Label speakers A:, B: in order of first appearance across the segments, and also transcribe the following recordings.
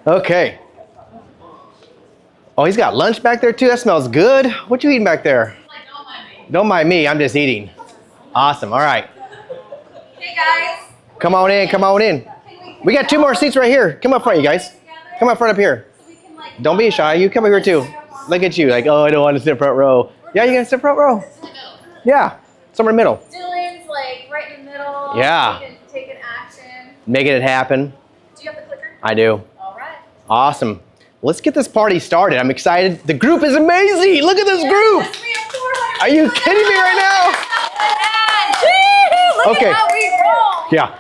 A: Okay. Oh, he's got lunch back there too. That smells good. What you eating back there?
B: Don't mind me.
A: Don't mind me. I'm just eating. Awesome. All right.
B: Hey guys.
A: Come on in. Come on in. We got 2 more seats right here. Come up front, you guys. Come up front up here. Don't be shy. You come over here too. Look at you. Like, oh, I don't want to sit front row. Yeah, you got to sit front row. Yeah. Somewhere in the middle.
B: Dylan's like right in the middle.
A: Yeah.
B: Taking action.
A: Making it happen.
B: Do you have the clicker?
A: I do.
B: All right.
A: Awesome. Let's get this party started. I'm excited. The group is amazing. Look at this group. Are you kidding me right now?
B: Look at how we roll.
A: Yeah.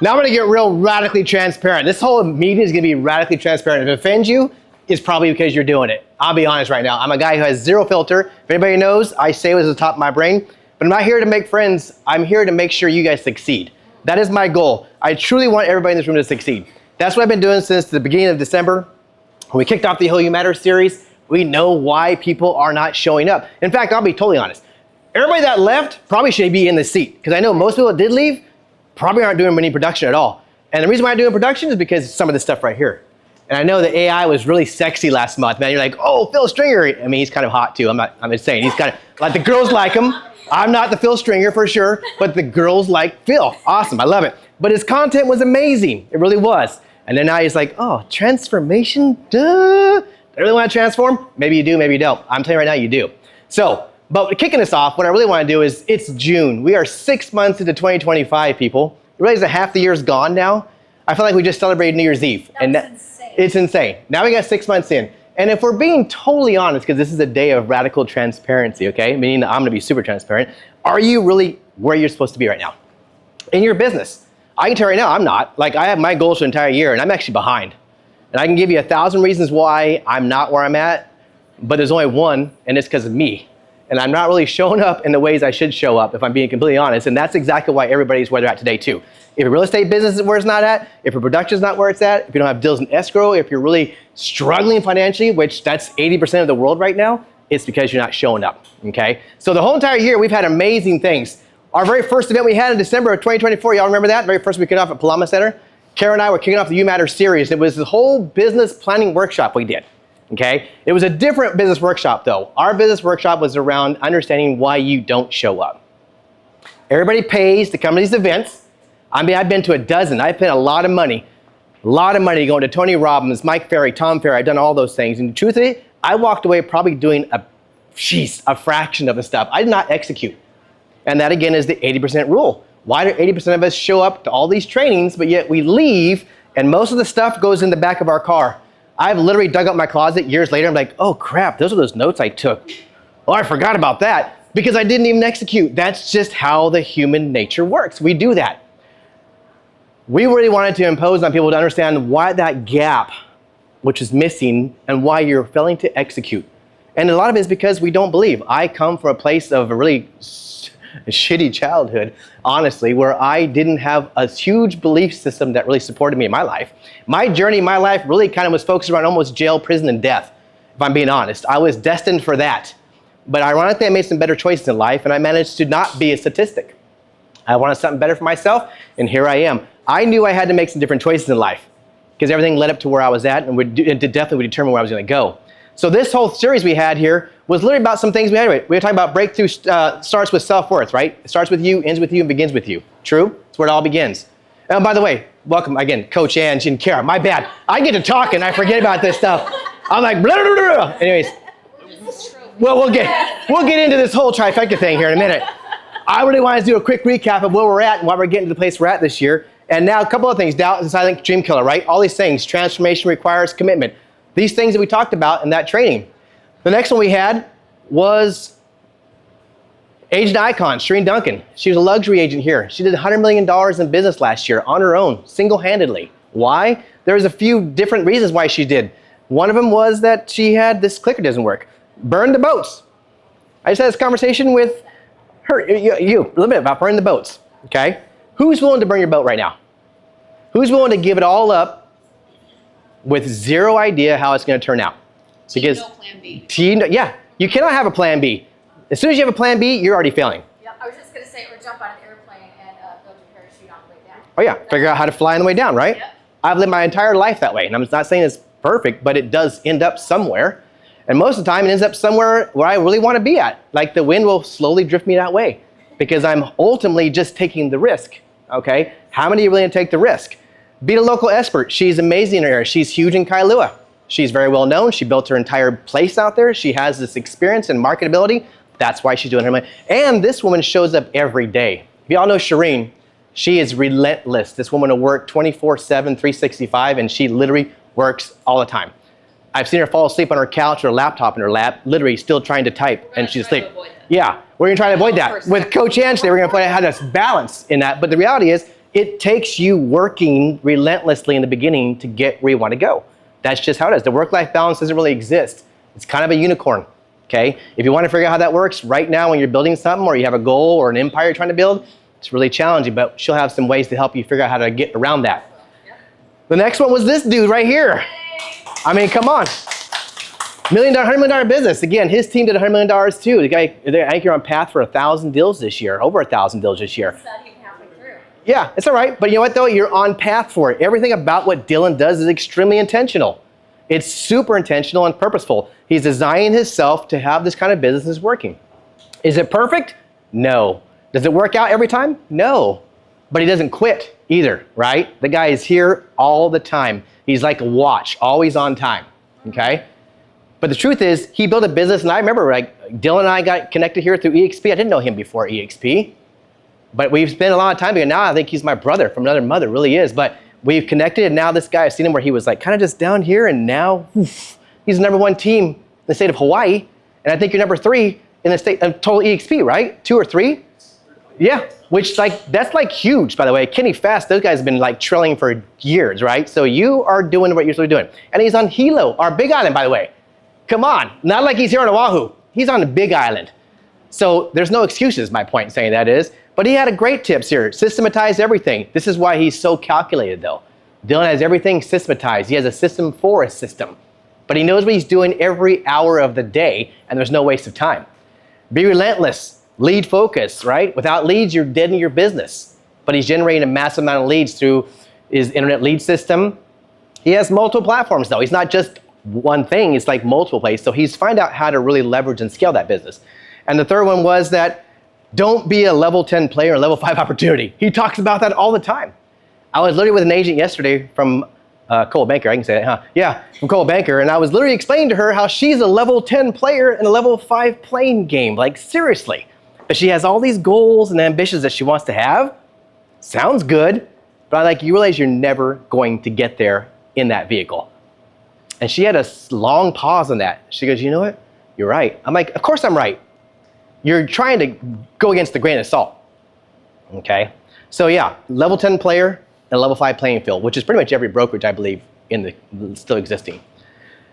A: Now I'm going to get real radically transparent. This whole meeting is going to be radically transparent. If it offends you, it's probably because you're doing it. I'll be honest right now. I'm a guy who has zero filter. If anybody knows, I say what's at the top of my brain. But I'm not here to make friends. I'm here to make sure you guys succeed. That is my goal. I truly want everybody in this room to succeed. That's what I've been doing since the beginning of December. When we kicked off the Whole You Matter series, we know why people are not showing up. In fact, I'll be totally honest. Everybody that left probably should be in the seat, because I know most people that did leave probably aren't doing any production at all. And the reason why I'm doing production is because of some of this stuff right here. And I know the AI was really sexy last month, man. You're like, oh, Phil Stringer. I mean, he's kind of hot too. I'm just saying, he's kind of, like the girls like him. I'm not the Phil Stringer for sure, but the girls like Phil. Awesome, I love it. But his content was amazing, it really was. And then now he's like, oh, transformation, duh. I really want to transform? Maybe you do, maybe you don't. I'm telling you right now, you do. So, but kicking us off, what I really want to do is, it's June. We are 6 months into 2025, people. You realize that half the year's gone now? I feel like we just celebrated New Year's Eve.
B: That's insane.
A: It's insane. Now we got 6 months in. And if we're being totally honest, because this is a day of radical transparency, okay? Meaning that I'm going to be super transparent. Are you really where you're supposed to be right now? In your business. I can tell you right now, I'm not. Like, I have my goals for the entire year, and I'm actually behind. And I can give you 1,000 reasons why I'm not where I'm at, but there's only one, and it's because of me. And I'm not really showing up in the ways I should show up, if I'm being completely honest. And that's exactly why everybody's where they're at today, too. If your real estate business is where it's not at, if your production's not where it's at, if you don't have deals in escrow, if you're really struggling financially, which that's 80% of the world right now, it's because you're not showing up, okay? So the whole entire year, we've had amazing things. Our very first event we had in December of 2024, y'all remember that? The very first we kicked off at Palama Center. Kara and I were kicking off the You Matter series. It was the whole business planning workshop we did, okay? It was a different business workshop, though. Our business workshop was around understanding why you don't show up. Everybody pays to come to these events. I mean, I've been to a dozen. I've spent a lot of money going to Tony Robbins, Mike Ferry, Tom Ferry. I've done all those things. And the truth of it, I walked away probably doing a fraction of the stuff. I did not execute. And that, again, is the 80% rule. Why do 80% of us show up to all these trainings, but yet we leave, and most of the stuff goes in the back of our car? I've literally dug up my closet years later. I'm like, oh, crap, those are those notes I took. Oh, I forgot about that because I didn't even execute. That's just how the human nature works. We do that. We really wanted to impose on people to understand why that gap, which is missing, and why you're failing to execute. And a lot of it is because we don't believe. I come from a place of a really shitty childhood, honestly, where I didn't have a huge belief system that really supported me in my life. My journey in my life really kind of was focused around almost jail, prison, and death, if I'm being honest. I was destined for that. But ironically, I made some better choices in life, and I managed to not be a statistic. I wanted something better for myself, and here I am. I knew I had to make some different choices in life because everything led up to where I was at, and it definitely would determine where I was going to go. So this whole series we had here was literally about some things we had. We were talking about breakthrough starts with self-worth, right? It starts with you, ends with you, and begins with you. True? That's where it all begins. And by the way, welcome again, Coach Ange and Kara. My bad. I get to talk and I forget about this stuff. I'm like, blah, blah, blah, blah. Anyways, well, we'll get into this whole trifecta thing here in a minute. I really want to do a quick recap of where we're at and why we're getting to the place we're at this year. And now a couple of things. Doubt is a silent dream killer, right? All these things. Transformation requires commitment. These things that we talked about in that training. The next one we had was agent icon, Shereen Duncan. She was a luxury agent here. She did $100 million in business last year on her own, single-handedly. Why? There's a few different reasons why she did. One of them was that she had this clicker doesn't work. Burn the boats. I just had this conversation with her, you a little bit about burning the boats, okay? Who's willing to burn your boat right now? Who's willing to give it all up with zero idea how it's going to turn out?
B: Because no plan B.
A: Yeah, you cannot have a plan B. As soon as you have a plan B, you're already failing.
B: Yeah, I was just going to say, or jump on an airplane and build your parachute on the way down.
A: Oh yeah, figure out how to fly on the way down, right?
B: Yep.
A: I've lived my entire life that way. And I'm not saying it's perfect, but it does end up somewhere. And most of the time, it ends up somewhere where I really want to be at. Like the wind will slowly drift me that way because I'm ultimately just taking the risk, okay? How many are willing to take the risk? Be a local expert. She's amazing in her area. She's huge in Kailua. She's very well known. She built her entire place out there. She has this experience and marketability. That's why she's doing her money. And this woman shows up every day. If y'all know Shireen, she is relentless. This woman will work 24/7, 365, and she literally works all the time. I've seen her fall asleep on her couch or a laptop in her lap, literally still trying to type, and she's asleep. Yeah, we're gonna try to avoid that. With Coach Ann today, we're gonna find out how to balance in that. But the reality is, it takes you working relentlessly in the beginning to get where you want to go. That's just how it is. The work-life balance doesn't really exist. It's kind of a unicorn, okay? If you want to figure out how that works right now when you're building something or you have a goal or an empire you're trying to build, it's really challenging, but she'll have some ways to help you figure out how to get around that. The next one was this dude right here. I mean, come on. $100 million business. Again, his team did $100 million too. The guy, I think you're on path for 1,000 deals this year, over 1,000 deals this year. Yeah, it's all right. But you know what though? You're on path for it. Everything about what Dylan does is extremely intentional. It's super intentional and purposeful. He's designing himself to have this kind of business that's working. Is it perfect? No. Does it work out every time? No. But he doesn't quit either, right? The guy is here all the time. He's like a watch, always on time, okay? But the truth is, he built a business, and I remember like Dylan and I got connected here through EXP. I didn't know him before EXP. But we've spent a lot of time together. Now I think he's my brother from another mother, really is. But we've connected, and now this guy, I've seen him where he was like kind of just down here, and now he's the #1 team in the state of Hawaii. And I think you're #3 in the state of total EXP, right? 2 or 3? Yeah, which that's like huge, by the way. Kenny Fast, those guys have been like trailing for years, right? So you are doing what you're supposed to be doing. And he's on Hilo, our big island, by the way. Come on, not like he's here on Oahu. He's on the big island. So there's no excuses, my point in saying that is. But he had a great tips here, systematize everything. This is why he's so calculated though. Dylan has everything systematized. He has a system for a system. But he knows what he's doing every hour of the day, and there's no waste of time. Be relentless, lead focus, right? Without leads, you're dead in your business. But he's generating a massive amount of leads through his internet lead system. He has multiple platforms though. He's not just one thing, it's like multiple places. So he's find out how to really leverage and scale that business. And the third one was that don't be a level 10 player, a level 5 opportunity. He talks about that all the time. I was literally with an agent yesterday from Cole Banker, I can say that, huh? Yeah, from Cole Banker, and I was literally explaining to her how she's a level 10 player in a level 5 playing game, like seriously. But she has all these goals and ambitions that she wants to have. Sounds good, but you realize you're never going to get there in that vehicle. And she had a long pause on that. She goes, you know what? You're right. I'm like, of course I'm right. You're trying to go against the grain of salt, okay? So yeah, level 10 player and level 5 playing field, which is pretty much every brokerage, I believe, in the still existing.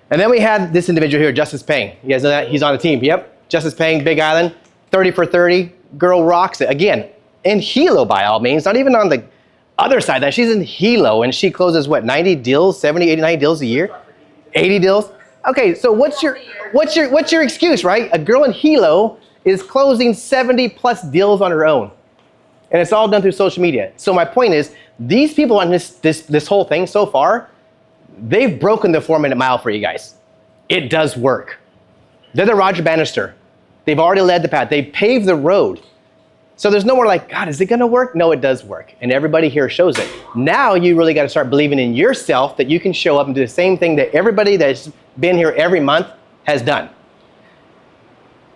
A: And then we had this individual here, Justice Payne. You guys know that? He's on the team. Yep, Justice Payne, Big Island, 30 for 30. Girl rocks it. Again, in Hilo by all means, not even on the other side of that. She's in Hilo, and she closes what, 90 deals, 70, 80, 90 deals a year? 80 deals? Okay, so what's your excuse, right? A girl in Hilo is closing 70 plus deals on her own. And it's all done through social media. So my point is, these people on this whole thing so far, they've broken the 4-minute mile for you guys. It does work. They're the Roger Bannister. They've already led the path. They paved the road. So there's no more like, God, is it gonna work? No, it does work. And everybody here shows it. Now you really gotta start believing in yourself that you can show up and do the same thing that everybody that's been here every month has done.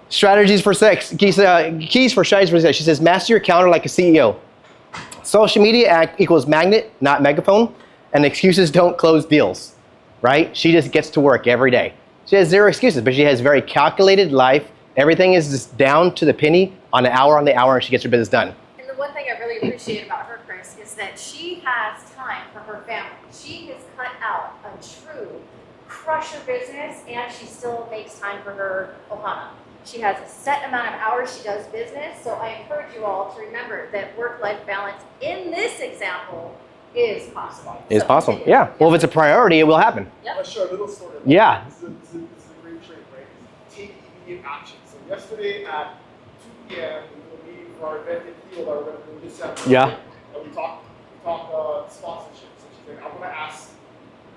A: Strategies for sex, keys for strategies for sex. She says, master your calendar like a CEO. Social media equals magnet, not megaphone, and excuses don't close deals, right? She just gets to work every day. She has 0 excuses, but she has very calculated life. Everything is just down to the penny on the hour, and she gets her business done.
B: And the one thing I really appreciate about her, Chris, is that she has time for her family. She has cut out a true crusher business, and she still makes time for her ohana. She has a set amount of hours she does business, so I encourage you all to remember that work-life balance in this example is possible.
A: It's possible, yeah. Well, if it's a priority, it will happen.
B: Yep.
C: I'll share a little story.
A: Yeah.
C: This is a great trait, right? Take immediate action. So yesterday at 2 p.m. we were meeting for our event in Field that we're going to do in December.
A: Yeah.
C: And we talked sponsorship. So she She's like, I'm gonna ask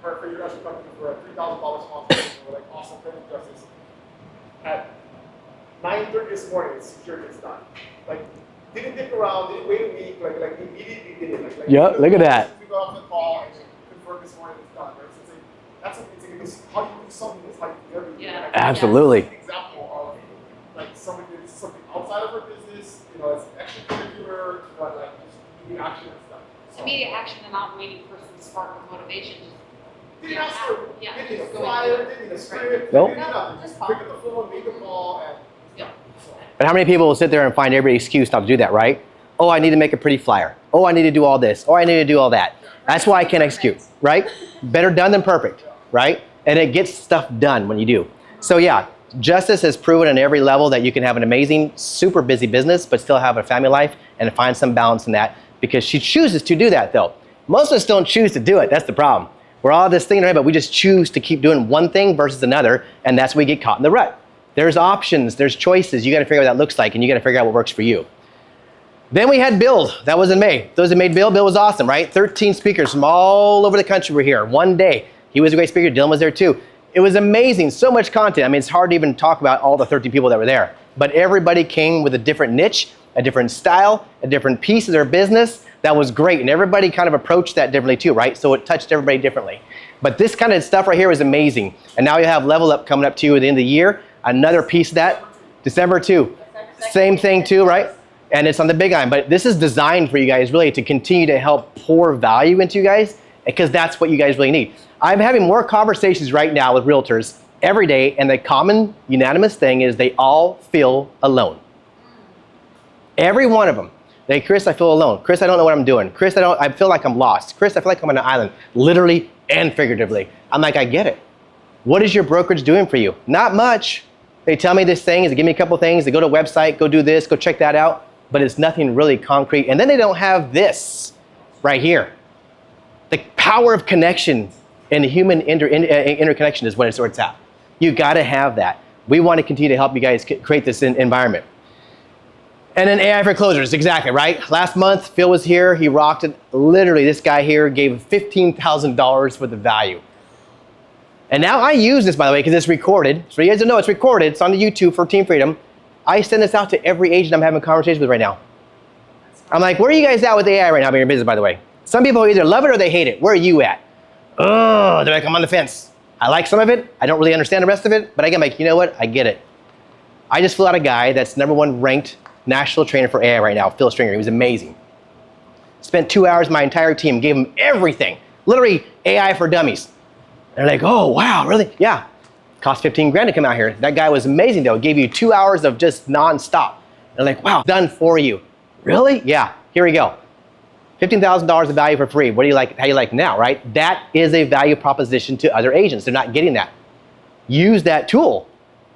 C: her for your guys to come for a $3,000 sponsorship. We're like, awesome, thank you, Justice. At 9:30 this morning, security is done. Like, didn't dick around, didn't wait a week, like immediately did it. Like,
A: Yep, look at that.
C: We got off the call and confirmed this morning it's done, right? So it's like, it's how you do something that's how you do everything.
B: Yeah.
C: Like,
A: Absolutely.
C: that's an example of like somebody that is something outside of her business, you know, it's extracurricular, but like just doing action and stuff. So,
D: Immediate action and not waiting for some spark of motivation. Just
C: didn't ask for,
D: Yeah,
C: didn't need a
D: just go
C: flyer,
D: into it.
C: didn't need a script,
A: Nope.
C: didn't need nothing.
B: Just
C: Just
B: call.
C: pick up the phone, make a call, and
D: Yeah.
C: so.
A: But how many people will sit there and find every excuse not to do that, right? Oh, I need to make a pretty flyer. Oh, I need to do all this. Oh, I need to do all that. That's why I can't execute, right? Better done than perfect, right? And it gets stuff done when you do. So yeah, Justice has proven on every level that you can have an amazing, super busy business, but still have a family life and find some balance in that, because she chooses to do that though. Most of us don't choose to do it. That's the problem. We're all this thing, right? But we just choose to keep doing one thing versus another, and that's where we get caught in the rut. There's options, there's choices. You got to figure out what that looks like, and you got to figure out what works for you. Then we had Build. That was in May. Those that made Build was awesome, right? 13 speakers from all over the country were here one day. He was a great speaker. Dylan was there too. It was amazing. So much content. I mean, it's hard to even talk about all the 13 people that were there. But everybody came with a different niche, a different style, a different piece of their business. That was great. And everybody kind of approached that differently too, right? So it touched everybody differently. But this kind of stuff right here was amazing. And now you have Level Up coming up to you at the end of the year. Another piece of that, December 2. Same thing too, right? And it's on the big line. But this is designed for you guys really to continue to help pour value into you guys, because that's what you guys really need. I'm having more conversations right now with realtors every day, and the common unanimous thing is they all feel alone. Every one of them. They, Chris, I feel alone. Chris, I don't know what I'm doing. Chris, I feel like I'm lost. Chris, I feel like I'm on an island, literally and figuratively. I'm like, I get it. What is your brokerage doing for you? Not much. They tell me this thing, they give me a couple things, they go to a website, go do this, go check that out, but it's nothing really concrete. And then they don't have this right here. The power of connection and human interconnection is what it's at. You gotta have that. We wanna continue to help you guys create this environment. And then AI for closers, exactly, right? Last month, Phil was here, he rocked it. Literally, this guy here gave $15,000 for the value. And now I use this, by the way, because it's recorded. So you guys don't know it's recorded. It's on the YouTube for Team Freedom. I send this out to every agent I'm having conversations with right now. I'm like, where are you guys at with AI right now in your business, by the way? Some people either love it or they hate it. Where are you at? Oh, they're like, I'm on the fence. I like some of it. I don't really understand the rest of it. But I'm like, you know what? I get it. I just flew out a guy that's #1 ranked national trainer for AI right now, Phil Stringer. He was amazing. Spent 2 hours, my entire team, gave him everything. Literally AI for dummies. They're like, oh, wow, really? Yeah. Cost 15 grand to come out here. That guy was amazing though. Gave you 2 hours of just nonstop. They're like, wow, done for you. Really? Yeah, here we go. $15,000 of value for free. What do you like, how you like now, right? That is a value proposition to other agents. They're not getting that. Use that tool.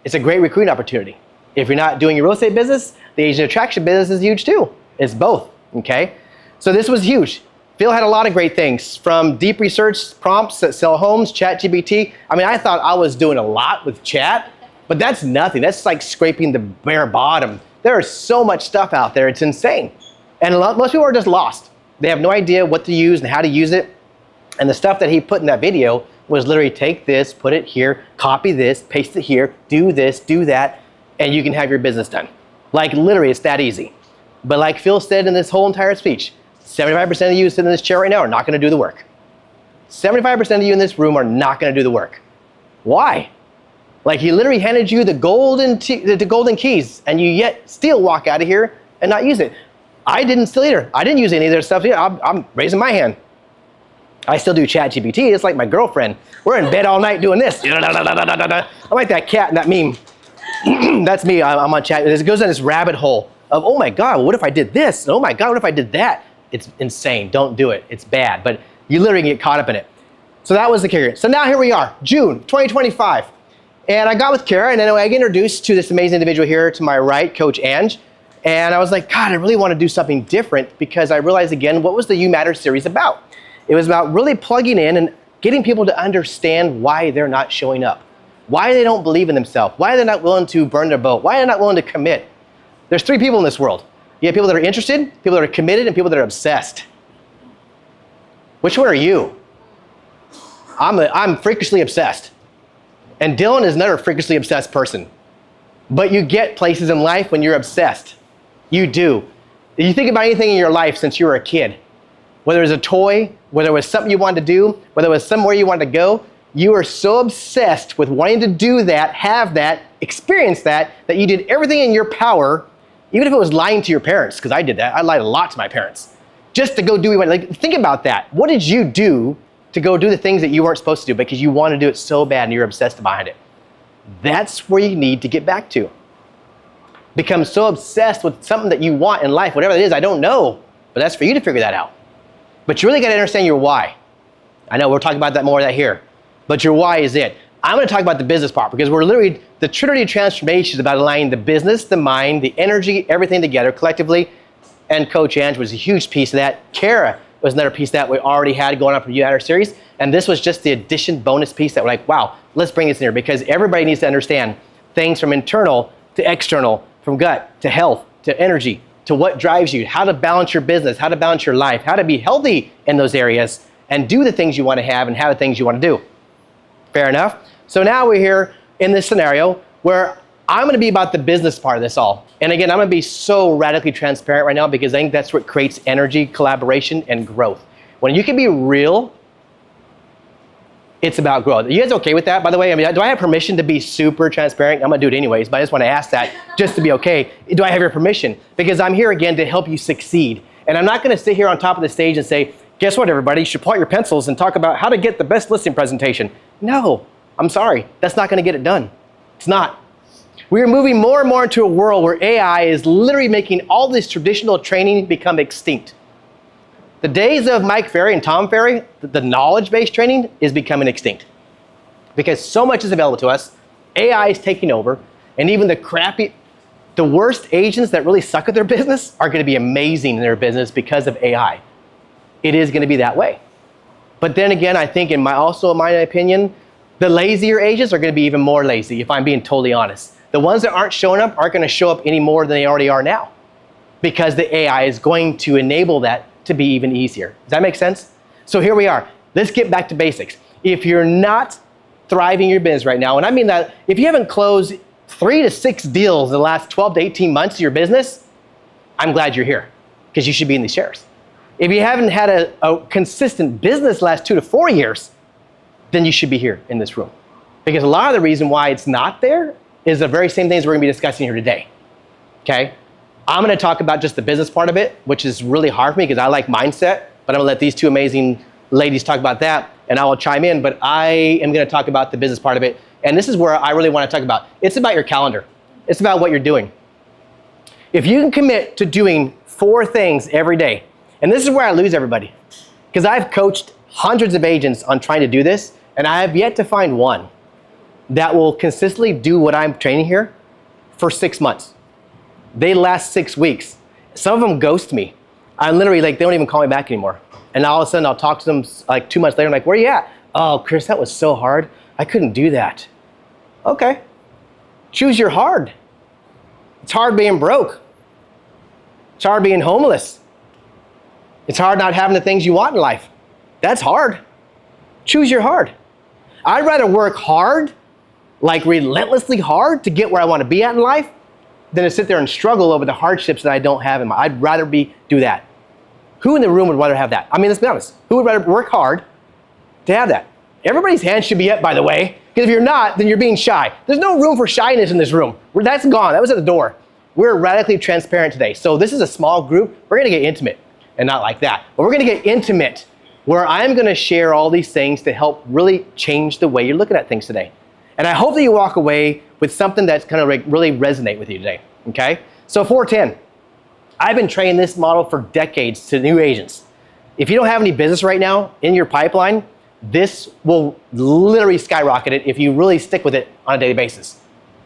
A: It's a great recruiting opportunity. If you're not doing your real estate business, the agent attraction business is huge too. It's both, okay? So this was huge. Phil had a lot of great things, from deep research prompts that sell homes, ChatGPT. I mean, I thought I was doing a lot with chat, but that's nothing. That's like scraping the bare bottom. There is so much stuff out there, it's insane. And most people are just lost. They have no idea what to use and how to use it. And the stuff that he put in that video was literally take this, put it here, copy this, paste it here, do this, do that, and you can have your business done. Like literally, it's that easy. But like Phil said in this whole entire speech, 75% of you sitting in this chair right now are not gonna do the work. 75% of you in this room are not gonna do the work. Why? Like he literally handed you the golden keys, and you yet still walk out of here and not use it. I didn't still either. I didn't use any of their stuff either. I'm raising my hand. I still do ChatGPT. It's like my girlfriend. We're in bed all night doing this. I'm like that cat in that meme. That's me. I'm on chat. It goes down this rabbit hole of, oh my God, what if I did this? Oh my God, what if I did that? It's insane. Don't do it. It's bad. But you literally get caught up in it. So that was the kicker. So now here we are, June 2025. And I got with Kara, and then I get introduced to this amazing individual here to my right, Coach Ange. And I was like, God, I really want to do something different, because I realized again, what was the You Matter series about? It was about really plugging in and getting people to understand why they're not showing up, why they don't believe in themselves, why they're not willing to burn their boat, why they're not willing to commit. There's 3 people in this world. You have people that are interested, people that are committed, and people that are obsessed. Which one are you? I'm freakishly obsessed. And Dylan is another freakishly obsessed person. But you get places in life when you're obsessed. You do. You think about anything in your life since you were a kid, whether it was a toy, whether it was something you wanted to do, whether it was somewhere you wanted to go, you are so obsessed with wanting to do that, have that, experience that you did everything in your power, even if it was lying to your parents, because I did that. I lied a lot to my parents, just to go do what you wanted. Like, think about that. What did you do to go do the things that you weren't supposed to do because you want to do it so bad and you're obsessed behind it? That's where you need to get back to. Become so obsessed with something that you want in life, whatever it is, I don't know, but that's for you to figure that out. But you really got to understand your why. I know we're talking about that more of that here, but your why is it. I'm going to talk about the business part because we're literally, the Trinity transformation is about aligning the business, the mind, the energy, everything together collectively. And Coach Ange was a huge piece of that. Kara was another piece that we already had going on from You Had Our series. And this was just the addition bonus piece that we're like, wow, let's bring this in here because everybody needs to understand things from internal to external, from gut to health to energy to what drives you, how to balance your business, how to balance your life, how to be healthy in those areas and do the things you want to have and have the things you want to do. Fair enough? So now we're here in this scenario where I'm going to be about the business part of this all. And again, I'm going to be so radically transparent right now because I think that's what creates energy, collaboration, and growth. When you can be real, it's about growth. Are you guys okay with that, by the way? I mean, do I have permission to be super transparent? I'm going to do it anyways, but I just want to ask that just to be okay. Do I have your permission? Because I'm here again to help you succeed. And I'm not going to sit here on top of the stage and say, guess what, everybody? You should pull out your pencils and talk about how to get the best listing presentation. No, I'm sorry. That's not going to get it done. It's not. We are moving more and more into a world where AI is literally making all this traditional training become extinct. The days of Mike Ferry and Tom Ferry, the knowledge-based training is becoming extinct. Because so much is available to us, AI is taking over, and even the worst agents that really suck at their business are going to be amazing in their business because of AI. It is going to be that way. But then again, I think in my opinion, the lazier agents are going to be even more lazy, if I'm being totally honest. The ones that aren't showing up aren't going to show up any more than they already are now because the AI is going to enable that to be even easier. Does that make sense? So here we are. Let's get back to basics. If you're not thriving in your business right now, and I mean that if you haven't closed 3 to 6 deals in the last 12 to 18 months of your business, I'm glad you're here because you should be in these shares. If you haven't had a consistent business last 2 to 4 years, then you should be here in this room. Because a lot of the reason why it's not there is the very same things we're going to be discussing here today. Okay? I'm going to talk about just the business part of it, which is really hard for me because I like mindset, but I'm going to let these two amazing ladies talk about that, and I will chime in, but I am going to talk about the business part of it. And this is where I really want to talk about. It's about your calendar. It's about what you're doing. If you can commit to doing 4 things every day, and this is where I lose everybody, because I've coached hundreds of agents on trying to do this, and I have yet to find one that will consistently do what I'm training here for 6 months. They last 6 weeks. Some of them ghost me. I'm literally like, they don't even call me back anymore. And all of a sudden I'll talk to them like 2 months later, I'm like, where are you at? Oh, Chris, that was so hard. I couldn't do that. Okay, choose your hard. It's hard being broke. It's hard being homeless. It's hard not having the things you want in life. That's hard. Choose your hard. I'd rather work hard, like relentlessly hard to get where I want to be at in life than to sit there and struggle over the hardships that I don't have in my, I'd rather do that. Who in the room would rather have that? I mean, let's be honest. Who would rather work hard to have that? Everybody's hand should be up, by the way, because if you're not, then you're being shy. There's no room for shyness in this room. That's gone. That was at the door. We're radically transparent today. So this is a small group. We're going to get intimate, and not like that. But we're going to get intimate where I'm going to share all these things to help really change the way you're looking at things today. And I hope that you walk away with something that's going to like really resonate with you today, okay? So 410. I've been training this model for decades to new agents. If you don't have any business right now in your pipeline, this will literally skyrocket it if you really stick with it on a daily basis.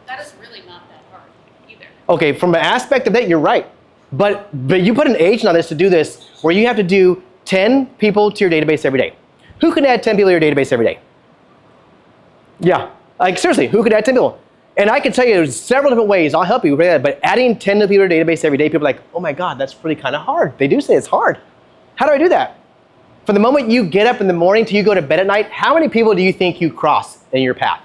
D: That is really not that hard either.
A: Okay, from an aspect of that, you're right. But you put an agent on this to do this where you have to do 10 people to your database every day. Who can add 10 people to your database every day? Yeah, like seriously, who could add 10 people? And I can tell you there's several different ways. I'll help you with that. But adding 10 people to your database every day, people are like, oh my God, that's really kind of hard. They do say it's hard. How do I do that? From the moment you get up in the morning till you go to bed at night, how many people do you think you cross in your path?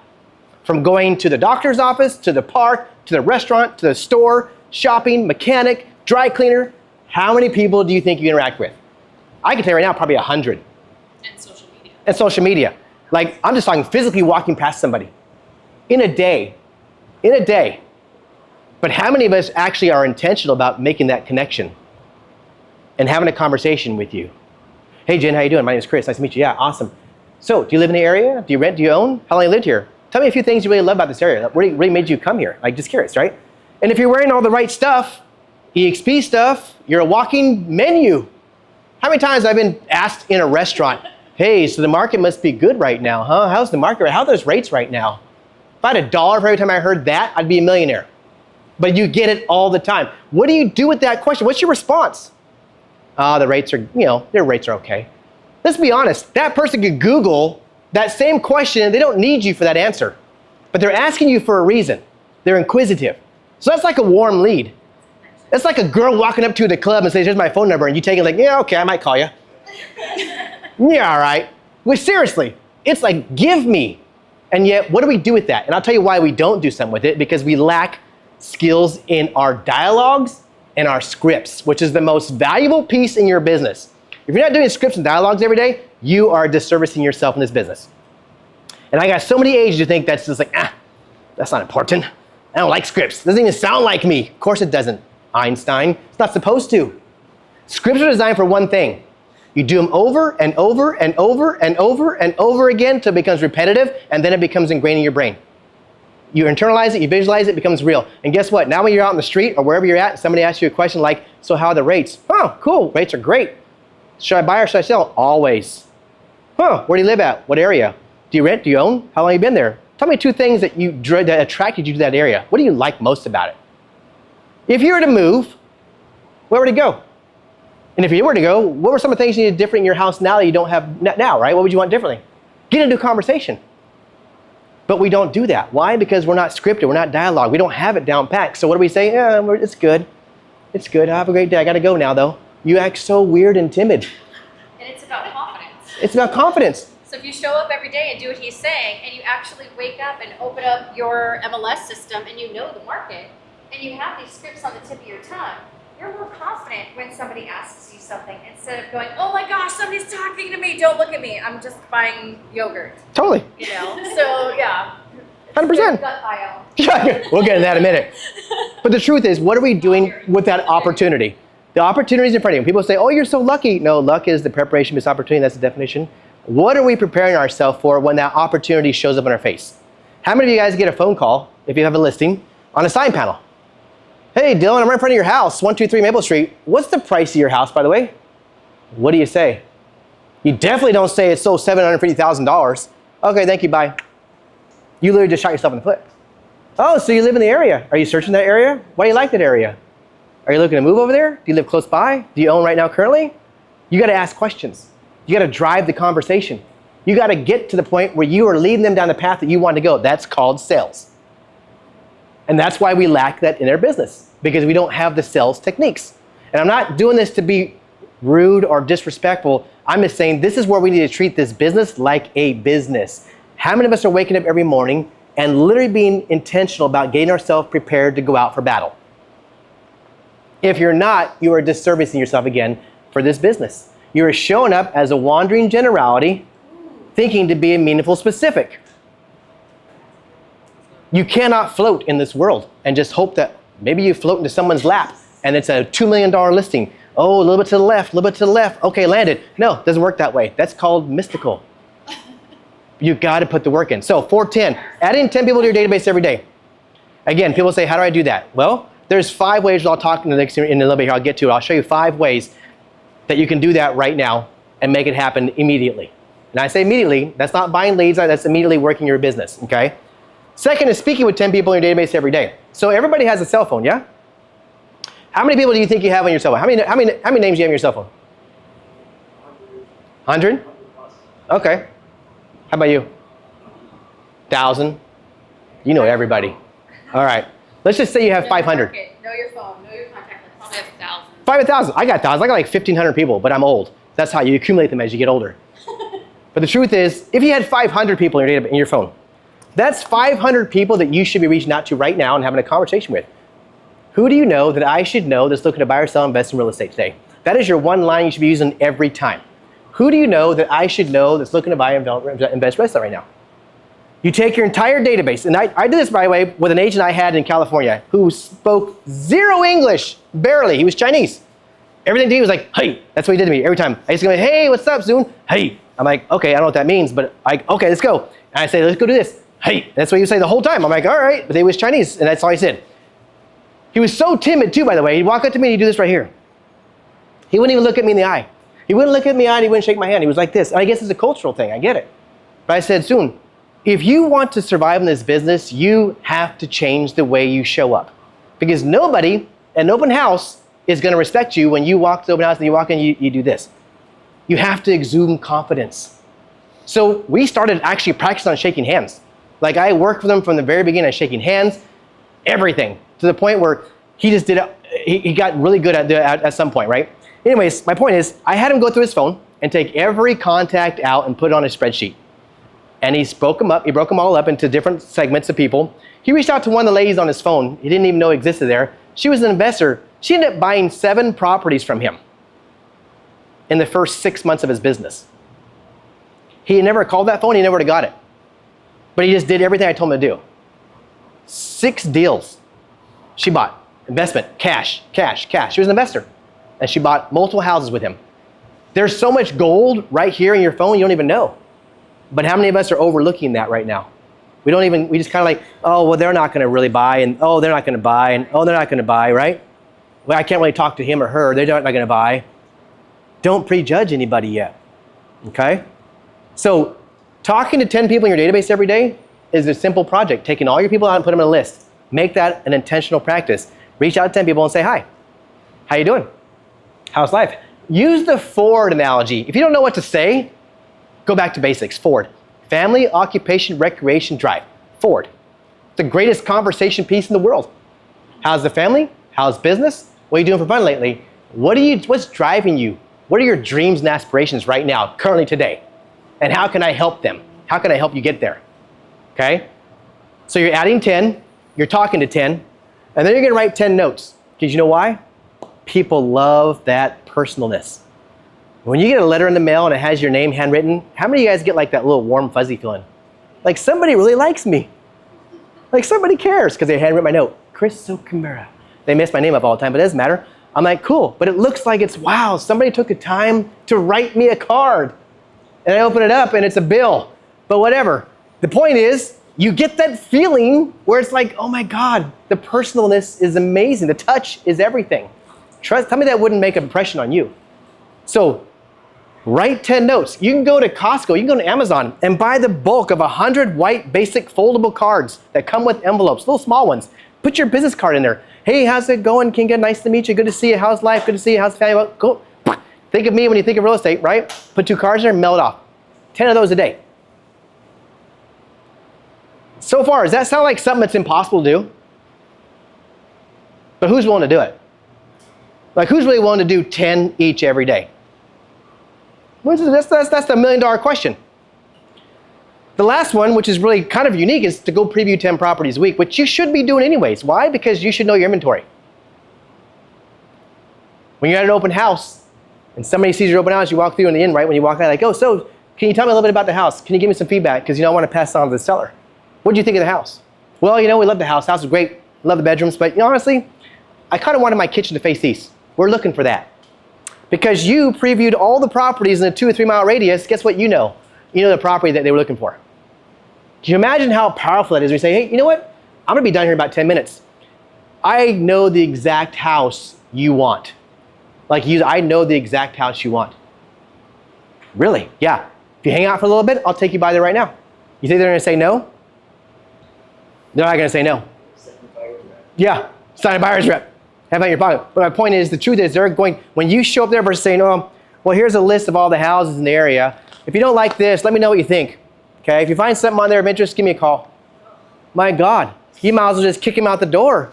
A: From going to the doctor's office, to the park, to the restaurant, to the store, shopping, mechanic, dry cleaner, how many people do you think you interact with? I can tell you right now, probably 100.
D: And social media.
A: And social media. Like, I'm just talking physically walking past somebody. In a day. But how many of us actually are intentional about making that connection and having a conversation with you? Hey, Jen, how you doing? My name is Chris. Nice to meet you. Yeah, awesome. So, do you live in the area? Do you rent? Do you own? How long you lived here? Tell me a few things you really love about this area. What really made you come here? Like, just curious, right? And if you're wearing all the right stuff, EXP stuff, you're a walking menu. How many times I've been asked in a restaurant, hey, so the market must be good right now, huh? How's the market? How are those rates right now? If I had $1 for every time I heard that, I'd be a millionaire. But you get it all the time. What do you do with that question? What's your response? The rates are, their rates are okay. Let's be honest. That person could Google that same question and they don't need you for that answer. But they're asking you for a reason. They're inquisitive. So that's like a warm lead. It's like a girl walking up to the club and says, here's my phone number. And you take it like, yeah, okay, I might call you. Yeah, all right. Well, seriously, it's like, give me. And yet, what do we do with that? And I'll tell you why we don't do something with it, because we lack skills in our dialogues and our scripts, which is the most valuable piece in your business. If you're not doing scripts and dialogues every day, you are disservicing yourself in this business. And I got so many agents who think that's just like, that's not important. I don't like scripts. It doesn't even sound like me. Of course it doesn't, Einstein. It's not supposed to. Scripts are designed for one thing. You do them over and over and over and over and over again until it becomes repetitive, and then it becomes ingrained in your brain. You internalize it, you visualize it, it becomes real. And guess what? Now when you're out in the street or wherever you're at, somebody asks you a question like, so how are the rates? Oh, cool, rates are great. Should I buy or should I sell? Always. Where do you live at? What area? Do you rent? Do you own? How long have you been there? Tell me 2 things that attracted you to that area. What do you like most about it? If you were to move, where would it go? And if you were to go, what were some of the things you need different in your house now that you don't have now, right? What would you want differently? Get into a conversation. But we don't do that. Why? Because we're not scripted, we're not dialogue, we don't have it down packed. So what do we say? Yeah, it's good. It's good, have a great day, I gotta go now though. You act so weird and timid.
B: And it's about confidence.
A: It's about confidence.
B: So if you show up every day and do what he's saying, and you actually wake up and open up your MLS system and you know the market, and you have these scripts on the tip of your tongue, you're more confident when somebody asks you something instead of going, oh my gosh, somebody's talking to me, don't look at me, I'm just buying yogurt.
A: Totally.
B: So yeah.
A: 100%.
B: Gut bio.
A: We'll get into that in a minute. But the truth is, what are we doing with that opportunity? The opportunity is in front of you. People say, oh, you're so lucky. No, luck is the preparation based opportunity. That's the definition. What are we preparing ourselves for when that opportunity shows up in our face? How many of you guys get a phone call, if you have a listing, on a sign panel? Hey, Dylan, I'm right in front of your house, 123 Maple Street. What's the price of your house, by the way? What do you say? You definitely don't say it's sold $750,000. Okay, thank you, bye. You literally just shot yourself in the foot. Oh, so you live in the area. Are you searching that area? Why do you like that area? Are you looking to move over there? Do you live close by? Do you own right now currently? You gotta ask questions. You gotta drive the conversation. You gotta get to the point where you are leading them down the path that you want to go. That's called sales. And that's why we lack that in our business, because we don't have the sales techniques. And I'm not doing this to be rude or disrespectful. I'm just saying this is where we need to treat this business like a business. How many of us are waking up every morning and literally being intentional about getting ourselves prepared to go out for battle? If you're not, you are disservicing yourself again for this business. You are showing up as a wandering generality, thinking to be a meaningful specific. You cannot float in this world and just hope that maybe you float into someone's lap and it's a $2 million listing. Oh, a little bit to the left, a little bit to the left. Okay, landed. No, it doesn't work that way. That's called mystical. You got to put the work in. So 410, adding 10 people to your database every day. Again, people say, how do I do that? Well, there's 5 ways I'll talk in a little bit here. I'll get to it. I'll show you 5 ways that you can do that right now and make it happen immediately. And I say immediately, that's not buying leads, that's immediately working your business, okay? Second is speaking with 10 people in your database every day. So everybody has a cell phone, yeah? How many people do you think you have on your cell phone? How many names do you have on your cell phone? 100? Okay. How about you? 1,000? You know everybody. All right. Let's just say you have 500.
B: Know your phone, know your contact list.
D: I have 1,000.
A: 5,000. I got 1,000. I got like 1,500 people, but I'm old. That's how you accumulate them as you get older. But the truth is, if you had 500 people in your phone, that's 500 people that you should be reaching out to right now and having a conversation with. Who do you know that I should know that's looking to buy or sell, invest in real estate today? That is your one line you should be using every time. Who do you know that I should know that's looking to buy and invest real estate right now? You take your entire database, and I did this, by the way, with an agent I had in California who spoke zero English, barely. He was Chinese. Everything to me was like, hey. That's what he did to me every time. I used to go, hey, what's up, Zoon? Hey. I'm like, okay, I don't know what that means, but okay, let's go. And I say, let's go do this. Hey. That's what he would say the whole time. I'm like, all right, but he was Chinese, and that's all he said. He was so timid too, by the way. He'd walk up to me and he'd do this right here. He wouldn't even look at me in the eye. He wouldn't look at me in the eye and he wouldn't shake my hand. He was like this. And I guess it's a cultural thing. I get it. But I said, Zoon, if you want to survive in this business, you have to change the way you show up. Because nobody at an open house is going to respect you when you walk to the open house and you walk in and you do this. You have to exude confidence. So we started actually practicing on shaking hands. Like I worked with him from the very beginning on shaking hands, everything, to the point where he just did it. He got really good at some point, right? Anyways, my point is, I had him go through his phone and take every contact out and put it on a spreadsheet. And he broke them all up into different segments of people. He reached out to one of the ladies on his phone. He didn't even know existed there. She was an investor. She ended up buying 7 properties from him in the first 6 months of his business. He never called that phone. He never would have got it. But he just did everything I told him to do. 6 deals she bought. Investment, cash, cash, cash. She was an investor. And she bought multiple houses with him. There's so much gold right here in your phone you don't even know. But how many of us are overlooking that right now? We just kind of like, oh, well, they're not going to really buy, and oh, they're not going to buy, and oh, they're not going to buy, right? Well, I can't really talk to him or her. They're not going to buy. Don't prejudge anybody yet, okay? So talking to 10 people in your database every day is a simple project. Taking all your people out and put them on a list. Make that an intentional practice. Reach out to 10 people and say, hi, how you doing? How's life? Use the Ford analogy. If you don't know what to say, go back to basics. Ford. Family, occupation, recreation, drive. Ford. The greatest conversation piece in the world. How's the family? How's business? What are you doing for fun lately? What's driving you? What are your dreams and aspirations right now, currently today? And how can I help them? How can I help you get there? Okay? So you're adding 10, you're talking to 10, and then you're gonna write 10 notes. Because you know why? People love that personalness. When you get a letter in the mail and it has your name handwritten, how many of you guys get like that little warm, fuzzy feeling? Like somebody really likes me. Like somebody cares because they handwritten my note. Chris Sokamura. They mess my name up all the time, but it doesn't matter. I'm like, cool. But it looks like it's, wow, somebody took the time to write me a card. And I open it up and it's a bill. But whatever. The point is, you get that feeling where it's like, oh my God, the personalness is amazing. The touch is everything. Tell me that wouldn't make an impression on you. So write 10 notes. You can go to Costco, you can go to Amazon and buy the bulk of 100 white basic foldable cards that come with envelopes, little small ones. Put your business card in there. Hey, how's it going, Kinga? Nice to meet you. Good to see you. How's life? Good to see you. How's the family? Well, cool. Think of me when you think of real estate, right? Put 2 cards in there, mail it off. 10 of those a day. So far, does that sound like something that's impossible to do? But who's willing to do it? Like, who's really willing to do 10 each every day? That's the $1 million question. The last one, which is really kind of unique, is to go preview 10 properties a week, which you should be doing anyways. Why? Because you should know your inventory. When you're at an open house and somebody sees your open house, you walk through in the end, right? When you walk out, like, oh, so can you tell me a little bit about the house? Can you give me some feedback? Because I want to pass it on to the seller. What did you think of the house? Well, we love the house. House is great. Love the bedrooms. But honestly, I kind of wanted my kitchen to face east. We're looking for that. Because you previewed all the properties in a 2 or 3 mile radius, guess what you know? You know the property that they were looking for. Can you imagine how powerful that is when you say, hey, you know what? I'm going to be done here in about 10 minutes. I know the exact house you want. I know the exact house you want. Really? Yeah. If you hang out for a little bit, I'll take you by there right now. You think they're going to say no? They're not going to say no. Yeah. Sign a buyer's rep. Have that in your pocket. But my point is, the truth is, when you show up there versus saying, oh, well, here's a list of all the houses in the area. If you don't like this, let me know what you think. Okay? If you find something on there of interest, give me a call. My God, you might as well just kick him out the door.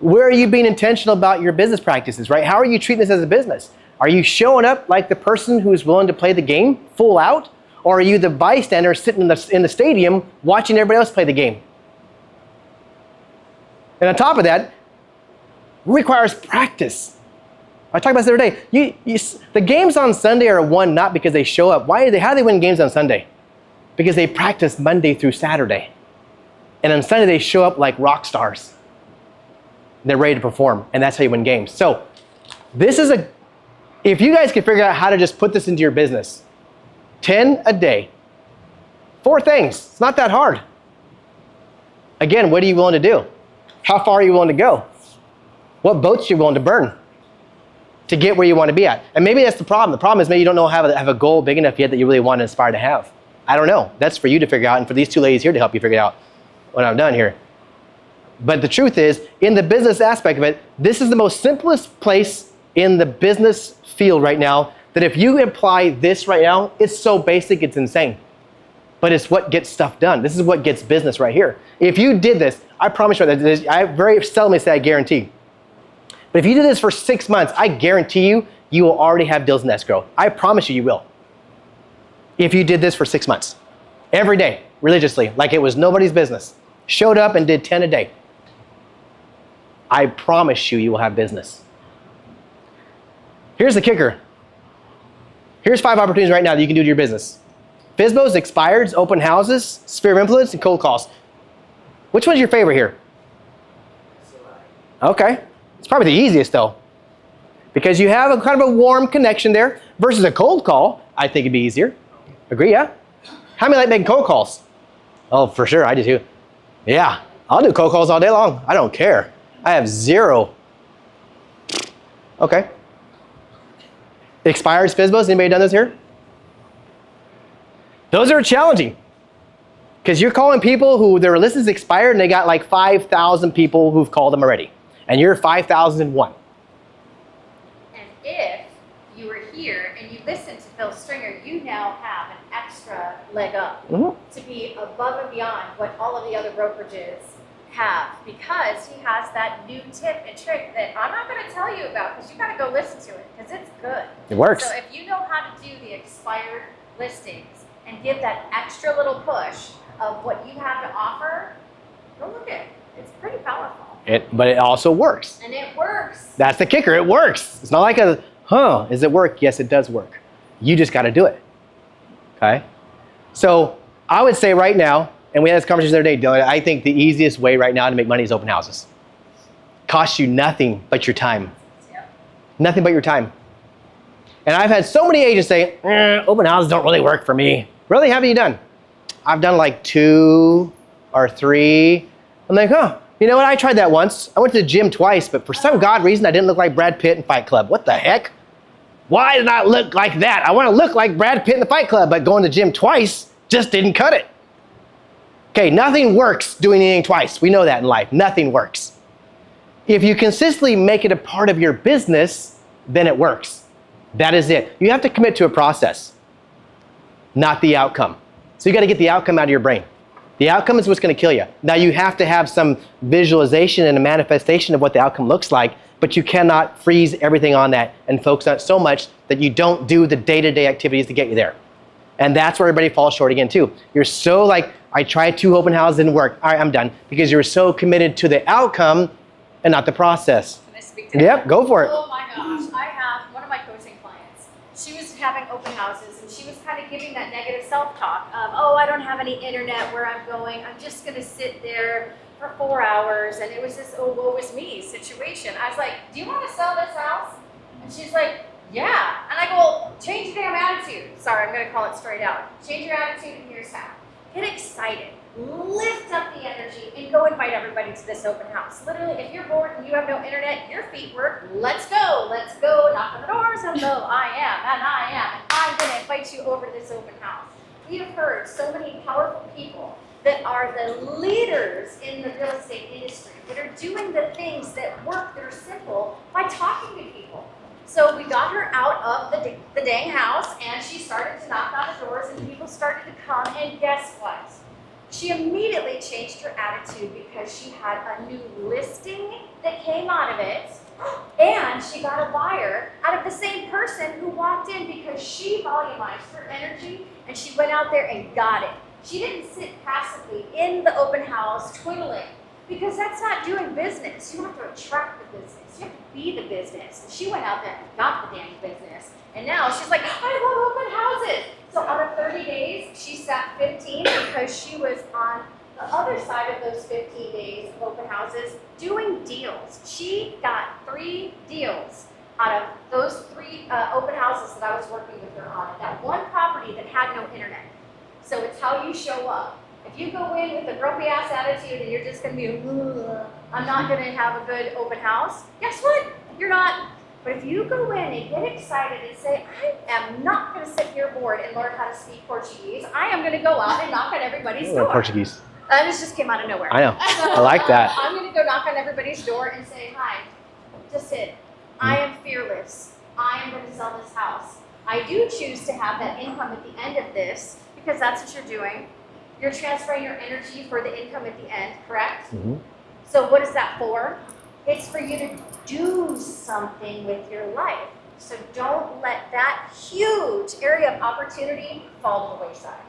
A: Where are you being intentional about your business practices, right? How are you treating this as a business? Are you showing up like the person who's willing to play the game full out? Or are you the bystander sitting in the stadium watching everybody else play the game? And on top of that, it requires practice. I talked about this the other day. The games on Sunday are won not because they show up. How do they win games on Sunday? Because they practice Monday through Saturday. And on Sunday, they show up like rock stars. They're ready to perform, and that's how you win games. So if you guys can figure out how to just put this into your business, 10 a day, 4 things, it's not that hard. Again, what are you willing to do? How far are you willing to go? What boats are you willing to burn to get where you want to be at? And maybe that's the problem. The problem is maybe you don't know how to have a goal big enough yet that you really want to aspire to have. I don't know. That's for you to figure out, and for these 2 ladies here to help you figure it out when I'm done here. But the truth is, in the business aspect of it, this is the most simplest place in the business field right now that if you apply this right now, it's so basic, it's insane. But it's what gets stuff done. This is what gets business right here. If you did this, I promise you, I very seldomly say I guarantee. But if you did this for 6 months, I guarantee you, you will already have deals in escrow. I promise you, you will. If you did this for 6 months, every day, religiously, like it was nobody's business, showed up and did 10 a day, I promise you, you will have business. Here's the kicker. Here's 5 opportunities right now that you can do to your business. FSBOs, expireds, open houses, sphere of influence, and cold calls. Which one's your favorite here? Okay. It's probably the easiest though. Because you have a kind of a warm connection there versus a cold call. I think it'd be easier. Agree, yeah? How many like making cold calls? Oh, for sure, I do too. Yeah, I'll do cold calls all day long. I don't care. I have 0. Okay. Expireds, FSBOs, anybody done those here? Those are challenging. Because you're calling people who their list is expired and they got like 5,000 people who've called them already. And you're 5,001.
B: And if you were here and you listened to Phil Stringer, you now have an extra leg up to be above and beyond what all of the other brokerages have, because he has that new tip and trick that I'm not going to tell you about because you got to go listen to it because it's good.
A: It works.
B: So if you know how to do the expired listings and give that extra little push of what you have to offer, go look at it. It's pretty powerful.
A: But it also works.
B: And it works.
A: That's the kicker. It works. It's not like does it work? Yes, it does work. You just got to do it. Okay? So I would say right now, and we had this conversation the other day, Dylan, I think the easiest way right now to make money is open houses. Costs you nothing but your time.
B: Yep.
A: Nothing but your time. And I've had so many agents say, open houses don't really work for me. Really? How have you done? I've done like 2 or 3. I'm like, you know what? I tried that once. I went to the gym twice, but for some god reason, I didn't look like Brad Pitt in Fight Club. What the heck? Why did I look like that? I want to look like Brad Pitt in the Fight Club, but going to the gym twice just didn't cut it. Okay, nothing works doing anything twice. We know that in life. Nothing works. If you consistently make it a part of your business, then it works. That is it. You have to commit to a process, not the outcome. So you got to get the outcome out of your brain. The outcome is what's going to kill you. Now you have to have some visualization and a manifestation of what the outcome looks like, but you cannot freeze everything on that and focus on it so much that you don't do the day-to-day activities to get you there. And that's where everybody falls short again too. You're so like, I tried 2 open houses, didn't work. All right, I'm done. Because you're so committed to the outcome and not the process.
B: Can I speak to that?
A: Yep, go for it.
B: Oh my gosh, I have one of my coaching clients. She was having open houses and she was kind of giving that negative self-talk of, oh, I don't have any internet where I'm going. I'm just going to sit there for 4 hours. And it was this, oh, woe is me situation. I was like, do you want to sell this house? And she's like, yeah. And I go, well, change your damn attitude. Sorry, I'm going to call it straight out. Change your attitude and here's how. Get excited. Lift up the energy and go invite everybody to this open house. Literally, if you're bored and you have no internet, your feet work. Let's go. Let's go. Knock on the doors. Hello, I am, and I am. And I'm going to invite you over to this open house. We have heard so many powerful people that are the leaders in the real estate industry that are doing the things that work, that are simple, by talking to people. So we got her out of the dang house and she started to knock on the doors and people started to come, and guess what? She immediately changed her attitude because she had a new listing that came out of it And she got a buyer out of the same person who walked in because she volumized her energy and she went out there and got it. She didn't sit passively in the open house twiddling, because that's not doing business. You have to attract the business. You have to be the business. And she went out there and got the damn business. And now she's like, I love open houses. So out of 30 days, she sat 15 because she was on the other side of those 15 days of open houses doing deals. She got 3 deals out of those 3 open houses that I was working with her on. That one property that had no internet. So it's how you show up. If you go in with a grumpy ass attitude and you're just gonna be, I'm not gonna have a good open house, guess what? You're not. But if you go in and get excited and say, I am not gonna sit here bored and learn how to speak Portuguese, I am gonna go out and knock on everybody's door.
A: Portuguese.
B: This just came out of nowhere.
A: I know. I like that.
B: I'm gonna go knock on everybody's door and say, hi, just sit. I am fearless. I am gonna sell this house. I do choose to have that income at the end of this because that's what you're doing. You're transferring your energy for the income at the end, correct?
A: Mm-hmm.
B: So what is that for? It's for you to do something with your life. So don't let that huge area of opportunity fall to the wayside.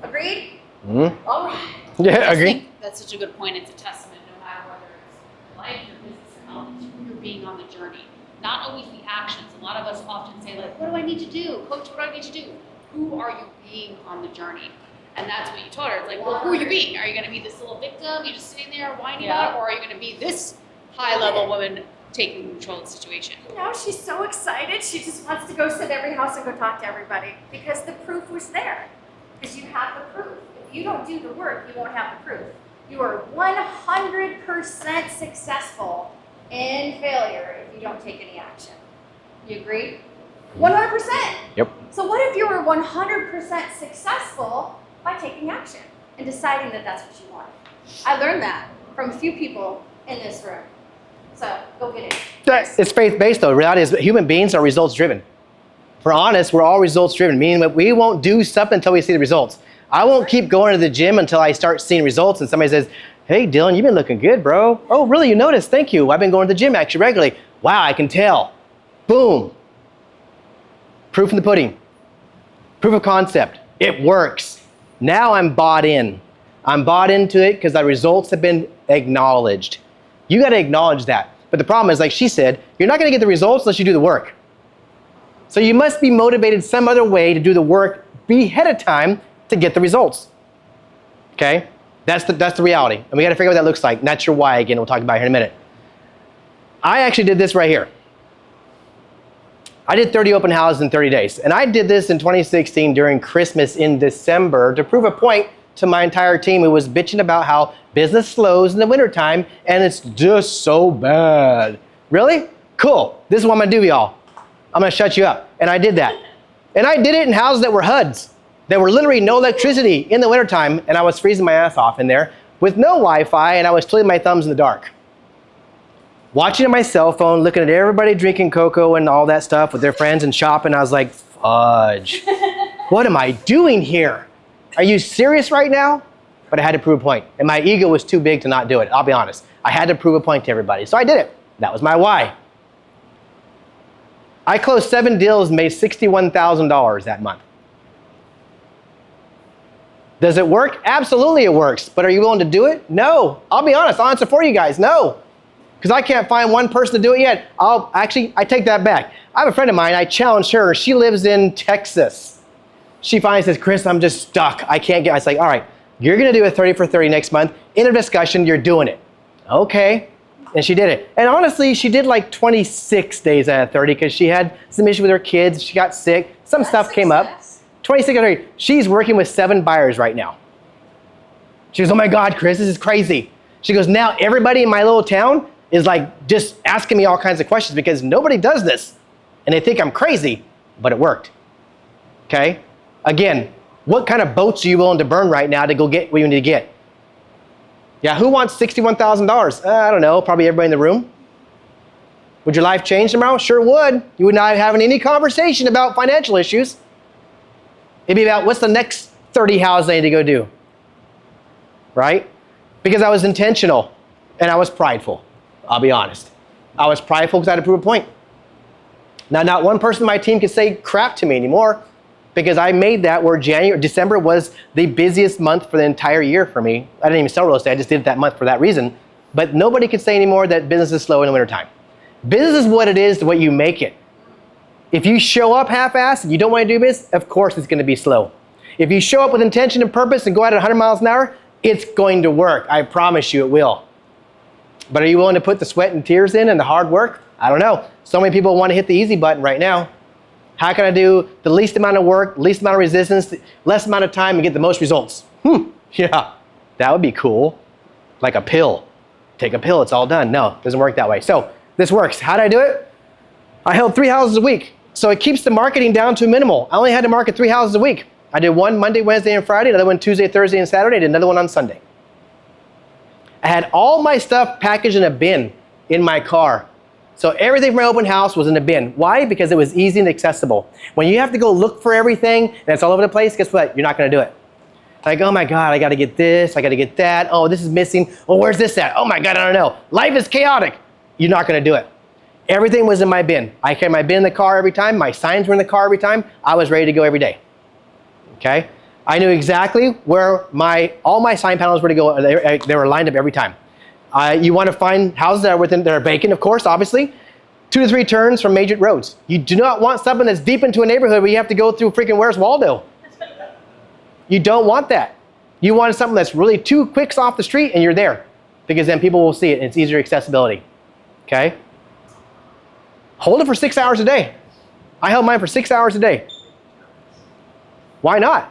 B: Agreed?
A: Mm-hmm.
B: All right.
A: Yeah,
D: I
A: agree.
D: think that's such a good point. It's a testament, no matter whether it's life or business or health, you're being on the journey. Not always the actions. A lot of us often say, like, what do I need to do? Coach, what do I need to do? Who are you being on the journey? And that's what you taught her. It's like, well, who are you being? Are you going to be this little victim? You're just sitting there whining about it? Or are you going to be this high-level woman taking control of the situation?
B: Now she's so excited. She just wants to go sit every house and go talk to everybody because the proof was there. Because you have the proof. If you don't do the work, you won't have the proof. You are 100% successful in failure if you don't take any action. You agree? 100%.
A: Yep.
B: So what if you were 100% successful by taking action and deciding that that's what you want? I learned that from a few people in this room. So go get it.
A: It's faith-based though. The reality is that human beings are results-driven. If we're honest, we're all results-driven, meaning that we won't do something until we see the results. I won't keep going to the gym until I start seeing results and somebody says, hey, Dylan, you've been looking good, bro. Oh, really? You noticed? Thank you. I've been going to the gym actually regularly. Wow, I can tell. Boom. Proof in the pudding. Proof of concept. It works. Now I'm bought in. I'm bought into it because the results have been acknowledged. You got to acknowledge that. But the problem is, like she said, you're not going to get the results unless you do the work. So you must be motivated some other way to do the work ahead of time to get the results. Okay? That's the reality. And we got to figure out what that looks like. And that's your why again. We'll talk about it here in a minute. I actually did this right here. I did 30 open houses in 30 days. And I did this in 2016 during Christmas in December to prove a point to my entire team who was bitching about how business slows in the wintertime and it's just so bad. Really? Cool. This is what I'm going to do, y'all. I'm going to shut you up. And I did that. And I did it in houses that were HUDs. There were literally no electricity in the wintertime, and I was freezing my ass off in there with no Wi-Fi, and I was twiddling my thumbs in the dark. Watching on my cell phone, looking at everybody drinking cocoa and all that stuff with their friends and shopping, I was like, fudge. What am I doing here? Are you serious right now? But I had to prove a point, and my ego was too big to not do it. I'll be honest. I had to prove a point to everybody, so I did it. That was my why. I closed 7 deals and made $61,000 that month. Does it work? Absolutely it works. But are you willing to do it? No. I'll be honest. I'll answer for you guys. No. Because I can't find one person to do it yet. I take that back. I have a friend of mine. I challenged her. She lives in Texas. She finally says, Chris, I'm just stuck. I can't get. I was like, all right, you're going to do a 30 for 30 next month. In a discussion, you're doing it. Okay. And she did it. And honestly, she did like 26 days out of 30 because she had some issue with her kids. She got sick. Some stuff came up. 26 out of 30. She's working with 7 buyers right now. She goes, oh my God, Chris, this is crazy. She goes, now everybody in my little town is like just asking me all kinds of questions because nobody does this. And they think I'm crazy, but it worked. Okay? Again, what kind of boats are you willing to burn right now to go get what you need to get? Yeah, who wants $61,000? I don't know, probably everybody in the room. Would your life change tomorrow? Sure would. You would not be having any conversation about financial issues. It'd be about what's the next 30 houses I need to go do, right? Because I was intentional and I was prideful, I'll be honest. I was prideful because I had to prove a point. Now, not one person on my team can say crap to me anymore because I made that where December was the busiest month for the entire year for me. I didn't even sell real estate. I just did it that month for that reason. But nobody can say anymore that business is slow in the wintertime. Business is what it is to what you make it. If you show up half-assed and you don't want to do business, of course it's going to be slow. If you show up with intention and purpose and go out at 100 miles an hour, it's going to work. I promise you it will. But are you willing to put the sweat and tears in and the hard work? I don't know. So many people want to hit the easy button right now. How can I do the least amount of work, least amount of resistance, less amount of time and get the most results? Yeah, that would be cool. Like a pill. Take a pill, it's all done. No, it doesn't work that way. So this works. How did I do it? I held 3 houses a week. So it keeps the marketing down to a minimal. I only had to market 3 houses a week. I did one Monday, Wednesday, and Friday, another one Tuesday, Thursday, and Saturday, and another one on Sunday. I had all my stuff packaged in a bin in my car. So everything from my open house was in a bin. Why? Because it was easy and accessible. When you have to go look for everything and it's all over the place, guess what? You're not going to do it. Like, oh my God, I got to get this, I got to get that. Oh, this is missing. Oh, where's this at? Oh my God, I don't know. Life is chaotic. You're not going to do it. Everything was in my bin. I carried my bin in the car every time. My signs were in the car every time. I was ready to go every day. Okay? I knew exactly where all my sign panels were to go. They were lined up every time. You want to find houses that are vacant, of course, obviously. 2 to 3 turns from major roads. You do not want something that's deep into a neighborhood where you have to go through freaking Where's Waldo. You don't want that. You want something that's really 2 clicks off the street and you're there. Because then people will see it and it's easier accessibility. Okay? Hold it for 6 hours a day. I held mine for 6 hours a day. Why not?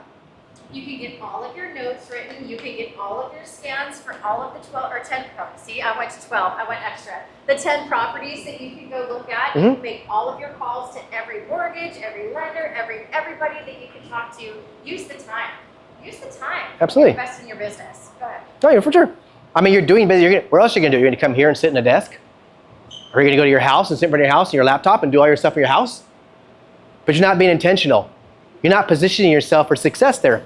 B: You can get all of your notes written. You can get all of your scans for all of the 12 or 10 properties. See, I went to 12. I went extra. The 10 properties that you can go look at. You can make all of your calls to every mortgage, every lender, everybody that you can talk to. Use the time. Use the time.
A: Absolutely.
B: Invest in your business. Go ahead.
A: Oh, yeah, for sure. I mean, you're doing business. What else are you going to do? You're going to come here and sit in a desk? Or you're going to go to your house and sit in front of your house and your laptop and do all your stuff for your house? But you're not being intentional. You're not positioning yourself for success there.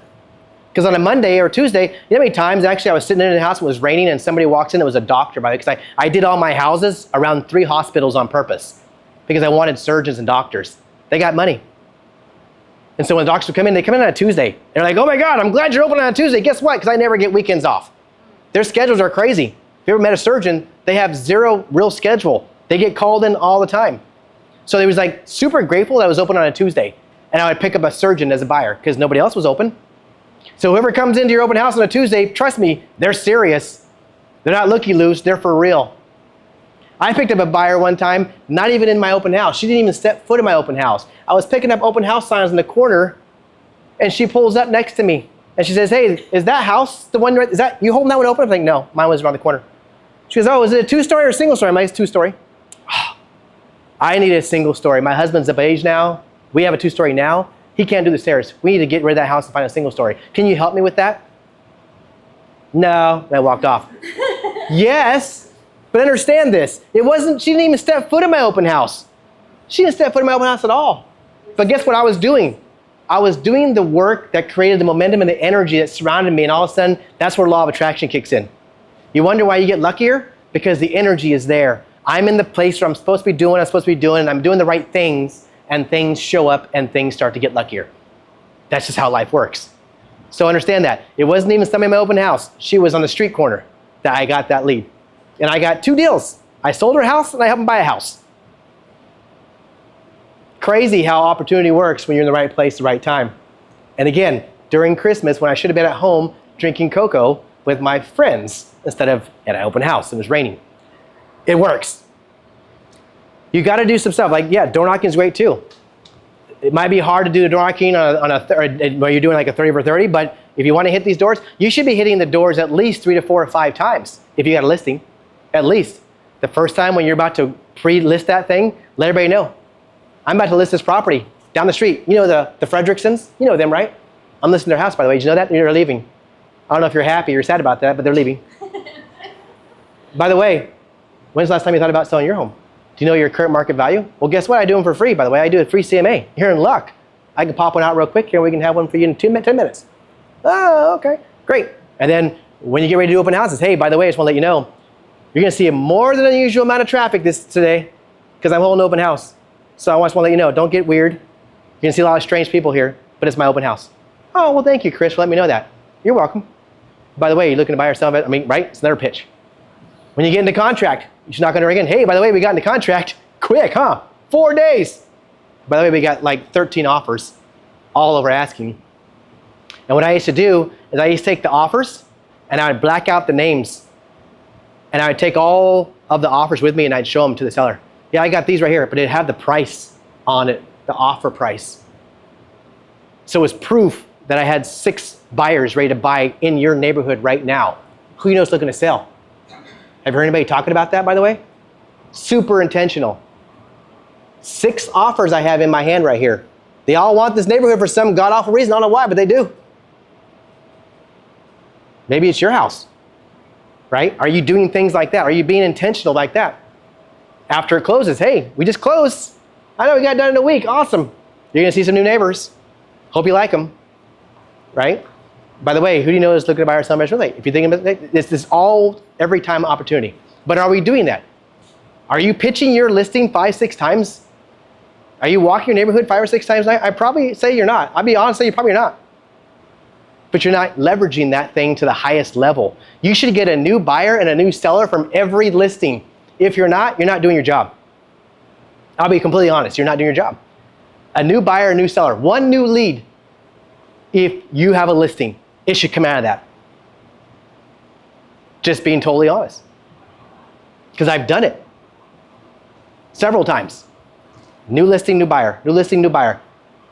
A: Because on a Monday or Tuesday, you know how many times actually I was sitting in the house, it was raining, and somebody walks in, it was a doctor, by the way, because I did all my houses around 3 hospitals on purpose because I wanted surgeons and doctors. They got money. And so when the doctors would come in, they come in on a Tuesday. They're like, oh my God, I'm glad you're open on a Tuesday. Guess what? Because I never get weekends off. Their schedules are crazy. If you ever met a surgeon, they have 0 real schedule. They get called in all the time. So they was like super grateful that I was open on a Tuesday. And I would pick up a surgeon as a buyer because nobody else was open. So whoever comes into your open house on a Tuesday, trust me, they're serious. They're not looky-loose, they're for real. I picked up a buyer one time, not even in my open house. She didn't even step foot in my open house. I was picking up open house signs in the corner, and she pulls up next to me. And she says, hey, is that house the one, is that, you holding that one open? I'm like, no, mine was around the corner. She goes, oh, is it a 2-story or a single story? I'm like, it's 2-story. I need a single story. My husband's of age now. We have a 2-story now. He can't do the stairs. We need to get rid of that house and find a single story. Can you help me with that? No, and I walked off. Yes, but understand this. It wasn't, she didn't even step foot in my open house. She didn't step foot in my open house at all. But guess what I was doing? I was doing the work that created the momentum and the energy that surrounded me, and all of a sudden, that's where law of attraction kicks in. You wonder why you get luckier? Because the energy is there. I'm in the place where I'm supposed to be doing what I'm supposed to be doing, and I'm doing the right things, and things show up and things start to get luckier. That's just how life works. So understand that. It wasn't even somebody in my open house. She was on the street corner that I got that lead. And I got 2 deals. I sold her house and I helped them buy a house. Crazy how opportunity works when you're in the right place at the right time. And again, during Christmas when I should have been at home drinking cocoa with my friends instead of at an open house. It was raining. It works. You got to do some stuff. Like, yeah, door knocking is great too. It might be hard to do door knocking where you're doing like a 30 over 30, but if you want to hit these doors, you should be hitting the doors at least 3 to 4 or 5 times if you got a listing. At least. The first time when you're about to pre-list that thing, let everybody know. I'm about to list this property down the street. You know the Fredericksons? You know them, right? I'm listing their house, by the way. Did you know that? They're leaving. I don't know if you're happy or sad about that, but they're leaving. By the way, when's the last time you thought about selling your home? Do you know your current market value? Well, guess what? I do them for free, by the way. I do a free CMA. You're in luck. I can pop one out real quick here. We can have one for you in 10 minutes. Oh, okay. Great. And then when you get ready to do open houses, hey, by the way, I just want to let you know, You're gonna see a more than unusual amount of traffic today because I'm holding an open house. So I just want to let you know, don't get weird. You're gonna see a lot of strange people here, but it's my open house. Oh, well, thank you, Chris, for letting me know that. You're welcome. By the way, you're looking to buy or sell it. I mean, right? It's another pitch. When you get into contract, you should knock on the ring again. Hey, by the way, we got into contract. Quick, huh? 4 days. By the way, we got like 13 offers, all over asking. And what I used to do is I used to take the offers and I would black out the names. And I would take all of the offers with me and I'd show them to the seller. Yeah, I got these right here, but it'd have the price on it, the offer price. So it was proof that I had 6 buyers ready to buy in your neighborhood right now. Who you know is looking to sell? Have you heard anybody talking about that, by the way? Super intentional. 6 offers I have in my hand right here. They all want this neighborhood for some god-awful reason. I don't know why, but they do. Maybe it's your house, right? Are you doing things like that? Are you being intentional like that? After it closes, hey, we just closed. I know we got done in a week. Awesome. You're going to see some new neighbors. Hope you like them, right? By the way, who do you know is looking to buy or sell real estate? If you think about it, this is all every time opportunity. But are we doing that? Are you pitching your listing 5, 6 times? Are you walking your neighborhood 5 or 6 times a night? I'd probably say you're not. I'll be honest, say you're probably not. But you're not leveraging that thing to the highest level. You should get a new buyer and a new seller from every listing. If you're not doing your job. I'll be completely honest, you're not doing your job. A new buyer, a new seller, 1 new lead. If you have a listing, it should come out of that. Just being totally honest. Because I've done it several times. New listing, new buyer, new listing, new buyer.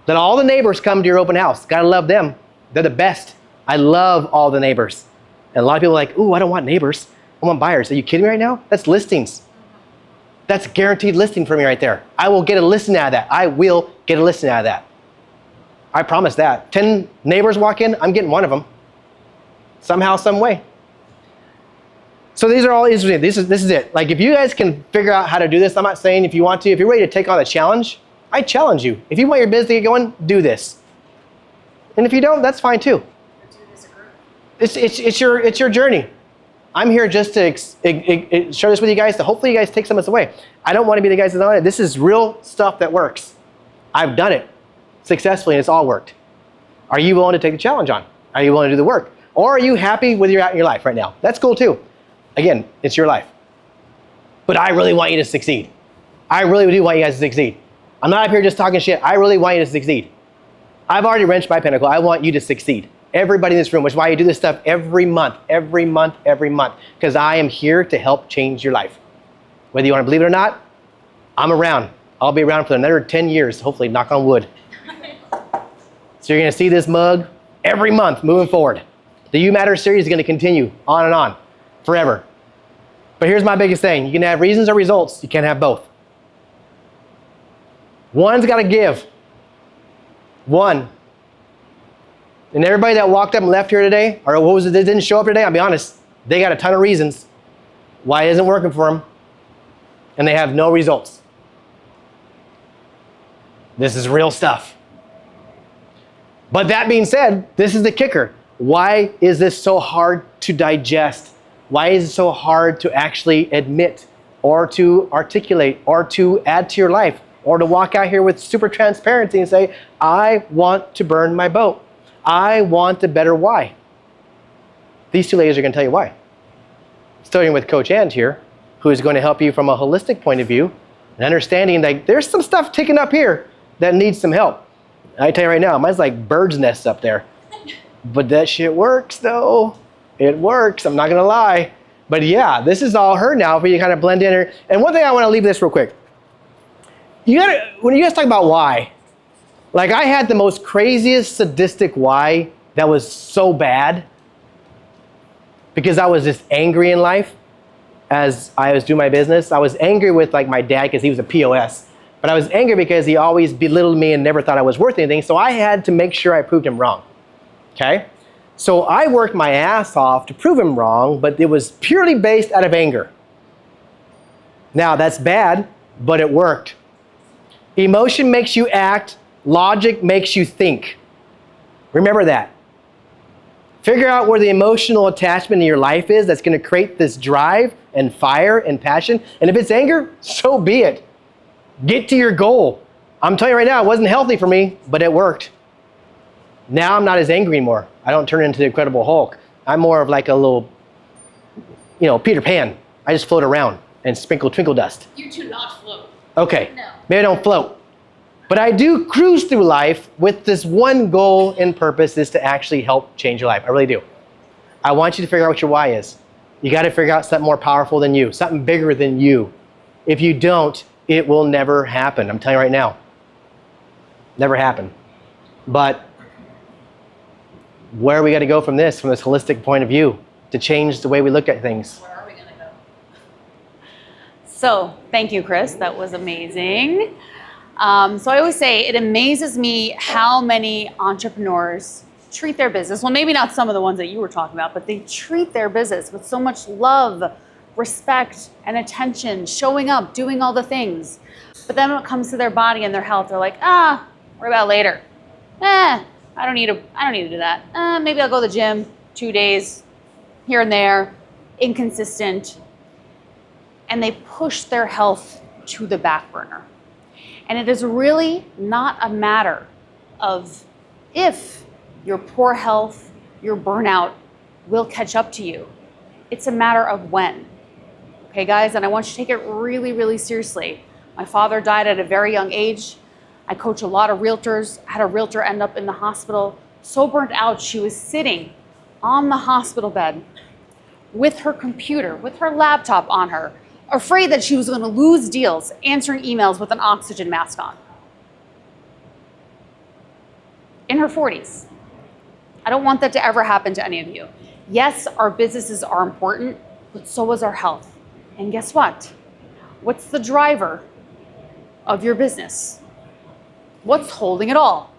A: Then all the neighbors come to your open house. Gotta love them. They're the best. I love all the neighbors. And a lot of people are like, ooh, I don't want neighbors. I want buyers. Are you kidding me right now? That's listings. That's guaranteed listing for me right there. I will get a listing out of that. I will get a listing out of that. I promise that. 10 neighbors walk in, I'm getting one of them. Somehow, some way. So these are all interesting. This is it. Like if you guys can figure out how to do this, I'm not saying if you want to, if you're ready to take on the challenge, I challenge you. If you want your business to get going, do this. And if you don't, that's fine too.
B: Do it as a group.
A: It's your journey. I'm here just to share this with you guys, to hopefully you guys take some of this away. I don't want to be the guys that don't. This is real stuff that works. I've done it successfully and it's all worked. Are you willing to take the challenge on? Are you willing to do the work? Or are you happy with your life right now? That's cool too. Again, it's your life. But I really want you to succeed. I really do want you guys to succeed. I'm not up here just talking shit. I really want you to succeed. I've already wrenched my pinnacle. I want you to succeed. Everybody in this room, which is why you do this stuff every month, because I am here to help change your life. Whether you want to believe it or not, I'm around. I'll be around for another 10 years, hopefully, knock on wood. So you're going to see this mug every month moving forward. The You Matter series is going to continue on and on, forever. But here's my biggest thing. You can have reasons or results. You can't have both. One's got to give. One. And everybody that walked up and left here today, or what was it that didn't show up today, I'll be honest, they got a ton of reasons why it isn't working for them, and they have no results. This is real stuff. But that being said, this is the kicker. Why is this so hard to digest? Why is it so hard to actually admit or to articulate or to add to your life or to walk out here with super transparency and say, I want to burn my boat. I want a better why. These 2 ladies are going to tell you why. Starting with Coach Ann here, who is going to help you from a holistic point of view and understanding that there's some stuff ticking up here that needs some help. I tell you right now, mine's like bird's nests up there. But that shit works though. It works, I'm not going to lie. But yeah, this is all her now for you to kind of blend in her. And one thing I want to leave this real quick. When you guys talk about why, like I had the most craziest sadistic why that was so bad because I was just angry in life as I was doing my business. I was angry with like my dad because he was a POS, but I was angry because he always belittled me and never thought I was worth anything. So I had to make sure I proved him wrong. Okay? So I worked my ass off to prove him wrong, but it was purely based out of anger. Now that's bad, but it worked. Emotion makes you act. Logic makes you think. Remember that. Figure out where the emotional attachment in your life is that's going to create this drive and fire and passion. And if it's anger, so be it. Get to your goal. I'm telling you right now, it wasn't healthy for me, but it worked. Now I'm not as angry anymore. I don't turn into the Incredible Hulk. I'm more of like a little, Peter Pan. I just float around and sprinkle twinkle dust.
D: You do not float.
A: Okay,
B: No.
A: maybe I don't float. But I do cruise through life with this one goal and purpose is to actually help change your life. I really do. I want you to figure out what your why is. You got to figure out something more powerful than you, something bigger than you. If you don't, it will never happen. I'm telling you right now. Never happen. But where are we going to go from this holistic point of view to change the way we look at things?
D: Where are we going to go?
E: So thank you, Chris. That was amazing. So I always say it amazes me how many entrepreneurs treat their business, well, maybe not some of the ones that you were talking about, but they treat their business with so much love, respect, and attention, showing up, doing all the things. But then when it comes to their body and their health, they're like, worry about it later. I don't need to do that. Maybe I'll go to the gym 2 days here and there, inconsistent. And they push their health to the back burner. And it is really not a matter of if your poor health, your burnout will catch up to you. It's a matter of when. Okay, guys, and I want you to take it really, really seriously. My father died at a very young age. I coach a lot of realtors. I had a realtor end up in the hospital, so burnt out, she was sitting on the hospital bed with her computer, with her laptop on her, afraid that she was going to lose deals, answering emails with an oxygen mask on. In her 40s. I don't want that to ever happen to any of you. Yes, our businesses are important, but so is our health. And guess what? What's the driver of your business? What's holding it all?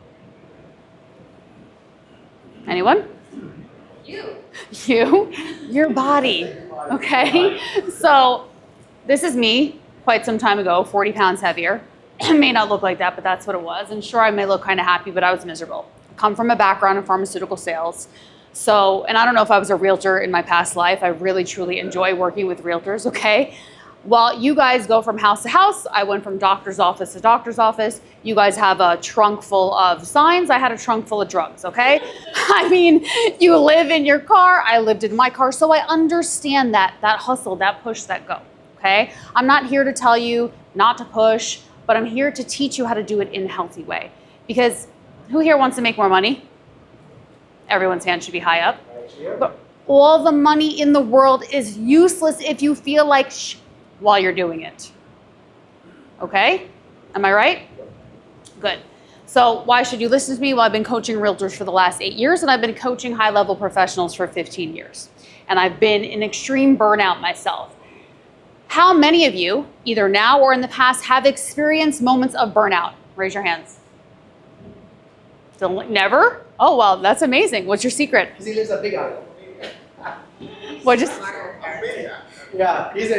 E: Anyone?
B: You.
E: You? Your body, okay? So this is me quite some time ago, 40 pounds heavier. It may not look like that, but that's what it was. And sure, I may look kind of happy, but I was miserable. I come from a background in pharmaceutical sales. So, and I don't know if I was a realtor in my past life. I really, truly enjoy working with realtors, okay? While you guys go from house to house, I went from doctor's office to doctor's office. You guys have a trunk full of signs. I had a trunk full of drugs, okay? I mean, you live in your car. I lived in my car. So I understand that hustle, that push, that go, okay? I'm not here to tell you not to push, but I'm here to teach you how to do it in a healthy way. Because who here wants to make more money? Everyone's hand should be high up. But all the money in the world is useless if you feel like while you're doing it. Okay? Am I right? Good. So why should you listen to me? Well, I've been coaching realtors for the last 8 years, and I've been coaching high-level professionals for 15 years. And I've been in extreme burnout myself. How many of you, either now or in the past, have experienced moments of burnout? Raise your hands. Never? Oh, well, that's amazing. What's your secret?
A: Because he lives a big island.
E: What just?
A: Yeah, he's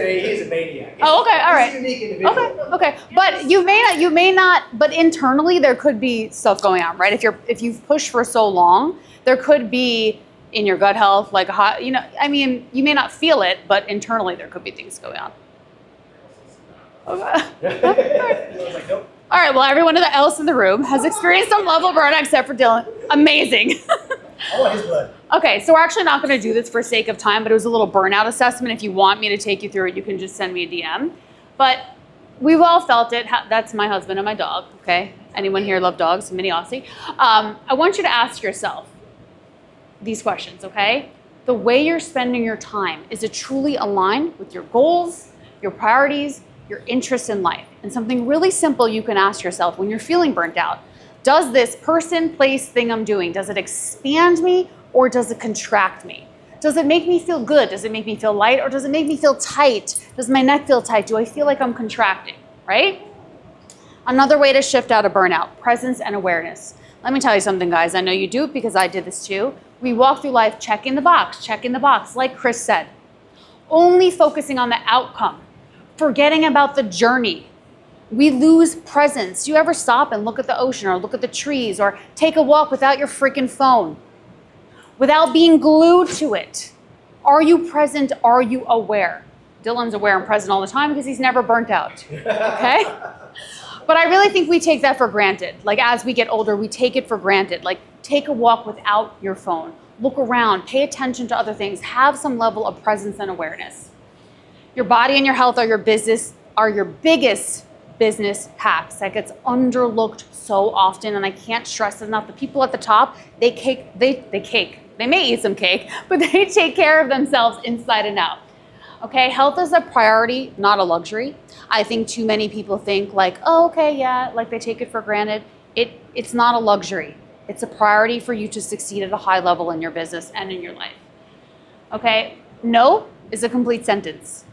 A: a maniac.
E: Oh, okay, all right.
A: He's a unique individual.
E: Okay. But you may not, but internally there could be stuff going on, right? If you've pushed for so long, there could be in your gut health, like, you may not feel it, but internally there could be things going on. Okay. All right, well, everyone else in the room has experienced some level of burnout except for Dylan. Amazing.
A: I want his blood.
E: Okay, so we're actually not going to do this for sake of time, but it was a little burnout assessment. If you want me to take you through it, you can just send me a DM. But we've all felt it. That's my husband and my dog, okay? Anyone here love dogs? Mini Aussie. I want you to ask yourself these questions, okay? The way you're spending your time, is it truly aligned with your goals, your priorities, your interests in life? And something really simple you can ask yourself when you're feeling burnt out. Does this person, place, thing I'm doing, does it expand me or does it contract me? Does it make me feel good? Does it make me feel light or does it make me feel tight? Does my neck feel tight? Do I feel like I'm contracting, right? Another way to shift out of burnout, presence and awareness. Let me tell you something, guys. I know you do it because I did this too. We walk through life checking the box, like Chris said. Only focusing on the outcome, forgetting about the journey. We lose presence. Do you ever stop and look at the ocean or look at the trees or take a walk without your freaking phone? without being glued to it. Are you present? Are you aware? Dylan's aware and present all the time because he's never burnt out, okay? But I really think we take that for granted. Like as we get older, we take it for granted. Like take a walk without your phone. Look around, pay attention to other things, have some level of presence and awareness. Your body and your health are your biggest business hacks that gets underlooked so often, and I can't stress it enough. The people at the top, they may eat some cake, but they take care of themselves inside and out. Okay, health is a priority, not a luxury. I think too many people think like, oh, okay, yeah, like they take it for granted. It's not a luxury. It's a priority for you to succeed at a high level in your business and in your life. Okay, no is a complete sentence.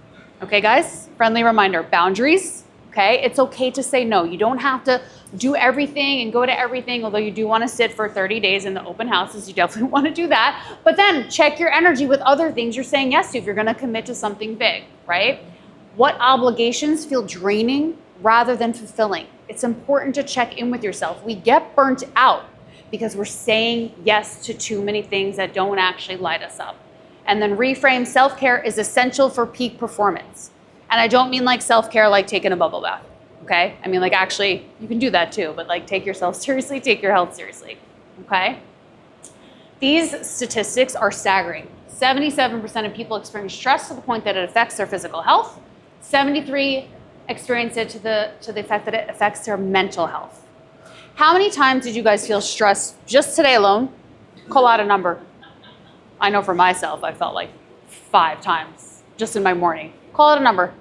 E: Okay, guys, friendly reminder, boundaries. Okay, it's okay to say no. You don't have to do everything and go to everything, although you do want to sit for 30 days in the open houses. You definitely want to do that. But then check your energy with other things you're saying yes to if you're going to commit to something big, right? What obligations feel draining rather than fulfilling? It's important to check in with yourself. We get burnt out because we're saying yes to too many things that don't actually light us up. And then reframe, self-care is essential for peak performance. And I don't mean like self-care like taking a bubble bath, okay? I mean like actually, you can do that too, but like take yourself seriously, take your health seriously, okay? These statistics are staggering. 77% of people experience stress to the point that it affects their physical health. 73% experience it to the effect that it affects their mental health. How many times did you guys feel stressed just today alone? Call out a number. I know for myself, I felt like 5 times just in my morning. Call out a number.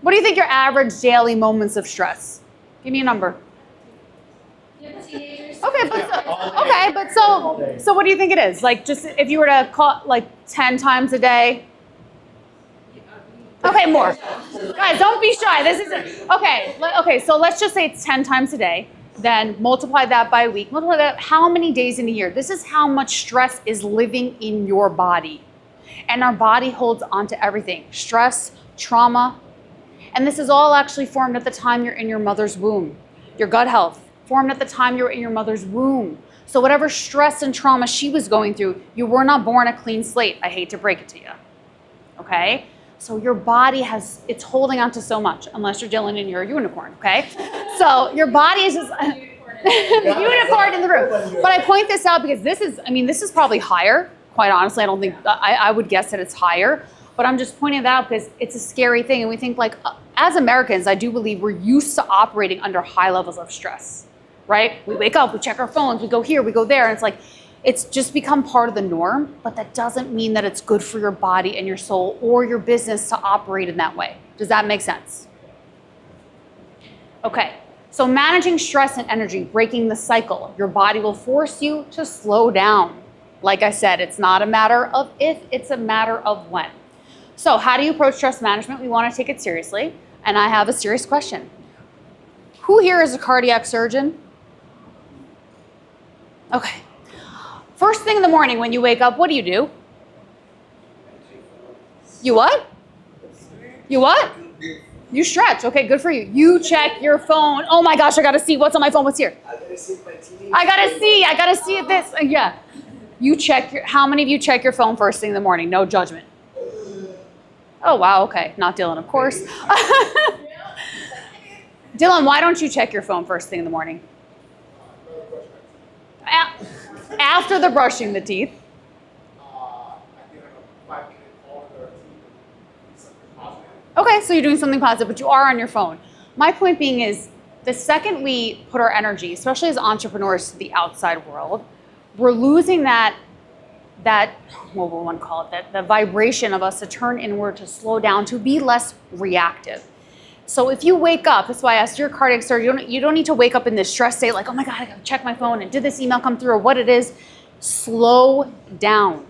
E: What do you think your average daily moments of stress? Give me a number. Okay, but so what do you think it is? Like just if you were to call like 10 times a day? Okay, more. Guys, don't be shy. This is okay, so let's just say it's 10 times a day. Then multiply that by a week. Multiply that how many days in a year? This is how much stress is living in your body. And our body holds on to everything. Stress, trauma. And this is all actually formed at the time you're in your mother's womb. Your gut health formed at the time you were in your mother's womb. So whatever stress and trauma she was going through, you were not born a clean slate. I hate to break it to you. Okay? So your body it's holding on to so much, unless you're Dylan and you're a unicorn, okay? So your body is just unicorn in the room. But I point this out because this is probably higher. Quite honestly, I don't think, I would guess that it's higher. But I'm just pointing that out because it's a scary thing. And we think like, as Americans, I do believe we're used to operating under high levels of stress, right? We wake up, we check our phones, we go here, we go there. And it's like, it's just become part of the norm, but that doesn't mean that it's good for your body and your soul or your business to operate in that way. Does that make sense? Okay, so managing stress and energy, breaking the cycle. Your body will force you to slow down. Like I said, it's not a matter of if, it's a matter of when. So how do you approach stress management? We want to take it seriously, and I have a serious question. Who here is a cardiac surgeon? Okay. First thing in the morning when you wake up, what do? You what? You what? You stretch. Okay, good for you. You check your phone. Oh my gosh, I gotta see what's on my phone. What's here? I gotta see this. Yeah. You check how many of you check your phone first thing in the morning? No judgment. Oh wow, okay. Not Dylan, of course. Dylan, why don't you check your phone first thing in the morning? After the brushing the teeth. Okay, so you're doing something positive, but you are on your phone. My point being is, the second we put our energy, especially as entrepreneurs, to the outside world, we're losing that what we want to call it, the vibration of us to turn inward, to slow down, to be less reactive. So if you wake up, that's why I asked your cardiac surgeon, you don't need to wake up in this stress state like, oh my God, I gotta check my phone and did this email come through or what it is. Slow down.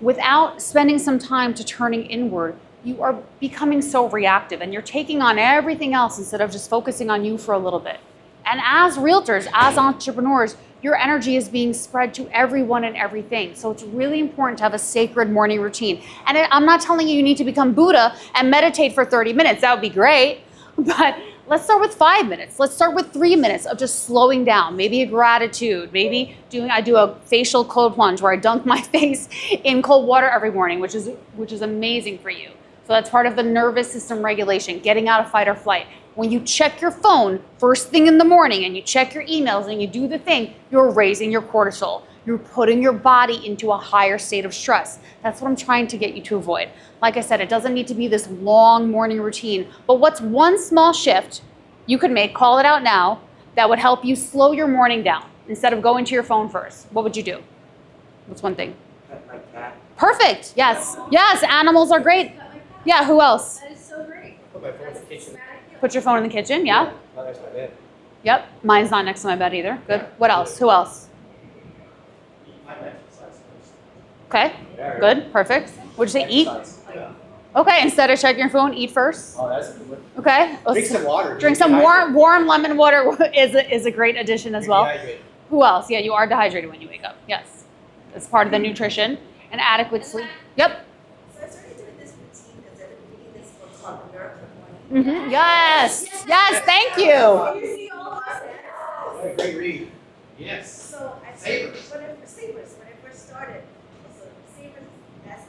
E: Without spending some time to turning inward, you are becoming so reactive and you're taking on everything else instead of just focusing on you for a little bit. And as realtors, as entrepreneurs, your energy is being spread to everyone and everything. So it's really important to have a sacred morning routine. And I'm not telling you need to become Buddha and meditate for 30 minutes. That would be great. But Let's start with 5 minutes. Let's start with 3 minutes of just slowing down. Maybe a gratitude. Maybe I do a facial cold plunge where I dunk my face in cold water every morning, which is amazing for you. So that's part of the nervous system regulation, getting out of fight or flight. When you check your phone first thing in the morning and you check your emails and you do the thing, you're raising your cortisol. You're putting your body into a higher state of stress. That's what I'm trying to get you to avoid. Like I said, it doesn't need to be this long morning routine, but what's one small shift you could make, call it out now, that would help you slow your morning down instead of going to your phone first? What would you do? What's one thing?
C: Pet my cat.
E: Perfect, yes. Yes, animals are great. Yeah, who else?
B: That is so great.
A: Put my phone in the kitchen.
E: Put your phone in the kitchen, yeah?
A: Not next to my bed.
E: Yep, mine's not next to my bed either. Good. What else? Who else? Okay, good, perfect. What'd you say, eat?
A: Yeah.
E: Okay, instead of checking your phone, eat first.
A: Oh, that's a good one.
E: Okay.
A: Drink some water.
E: Drink some warm lemon water is a great addition as well.
A: Dehydrated.
E: Who else? Yeah, you are dehydrated when you wake up. Yes. It's part of the nutrition and adequate sleep. Yep.
F: So I started doing this routine because I've been reading this book called The Miracle Morning.
E: Yes. Yes, thank you.
F: You see all this?
A: What a great read. Yes.
F: So I started, when I first started, so Savers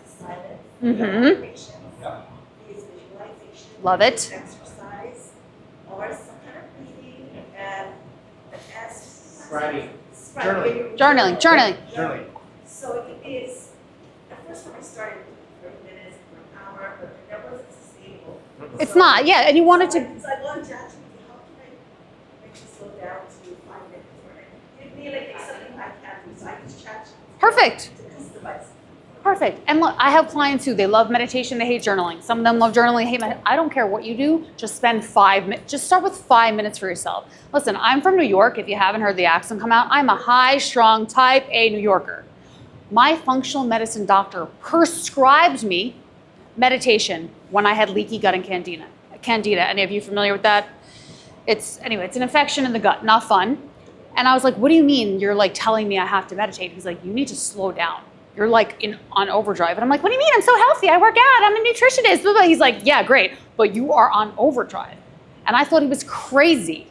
F: is silence,
E: Mhm.
F: patience,
A: Yep.
F: is visualization,
E: Love it.
F: exercise, or some kind of breathing, and the S.
A: Scribing.
F: Scribing.
E: Journaling.
F: So it is, at first when I started, 30 minutes, an hour, but that wasn't sustainable.
E: It's not, yeah, and you wanted to,
F: So I go on ChatGPT, how can I make you slow down to 5 minutes? Or give me like something I can do, so I use ChatGPT.
E: Perfect.
F: To customize.
E: Perfect. And look, I have clients who, they love meditation, they hate journaling. Some of them love journaling, hate meditation. I don't care what you do, just spend 5 minutes, just start with 5 minutes for yourself. Listen, I'm from New York. If you haven't heard the accent come out, I'm a high-strung type A New Yorker. My functional medicine doctor prescribed me meditation when I had leaky gut and candida. Any of you familiar with that? It's an infection in the gut, not fun. And I was like, what do you mean you're like telling me I have to meditate? He's like, you need to slow down. You're like on overdrive. And I'm like, what do you mean? I'm so healthy. I work out. I'm a nutritionist. Blah, blah. He's like, yeah, great. But you are on overdrive. And I thought he was crazy.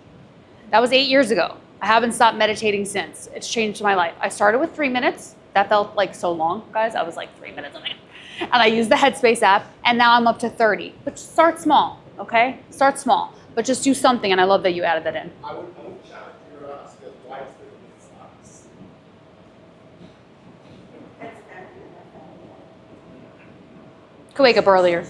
E: That was 8 years ago. I haven't stopped meditating since. It's changed my life. I started with 3 minutes. That felt like so long, guys. I was like 3 minutes. And I used the Headspace app. And now I'm up to 30. But start small, okay? Start small. But just do something. And I love that you added that in.
C: I would challenge your skills. Why is this?
E: Could wake up earlier.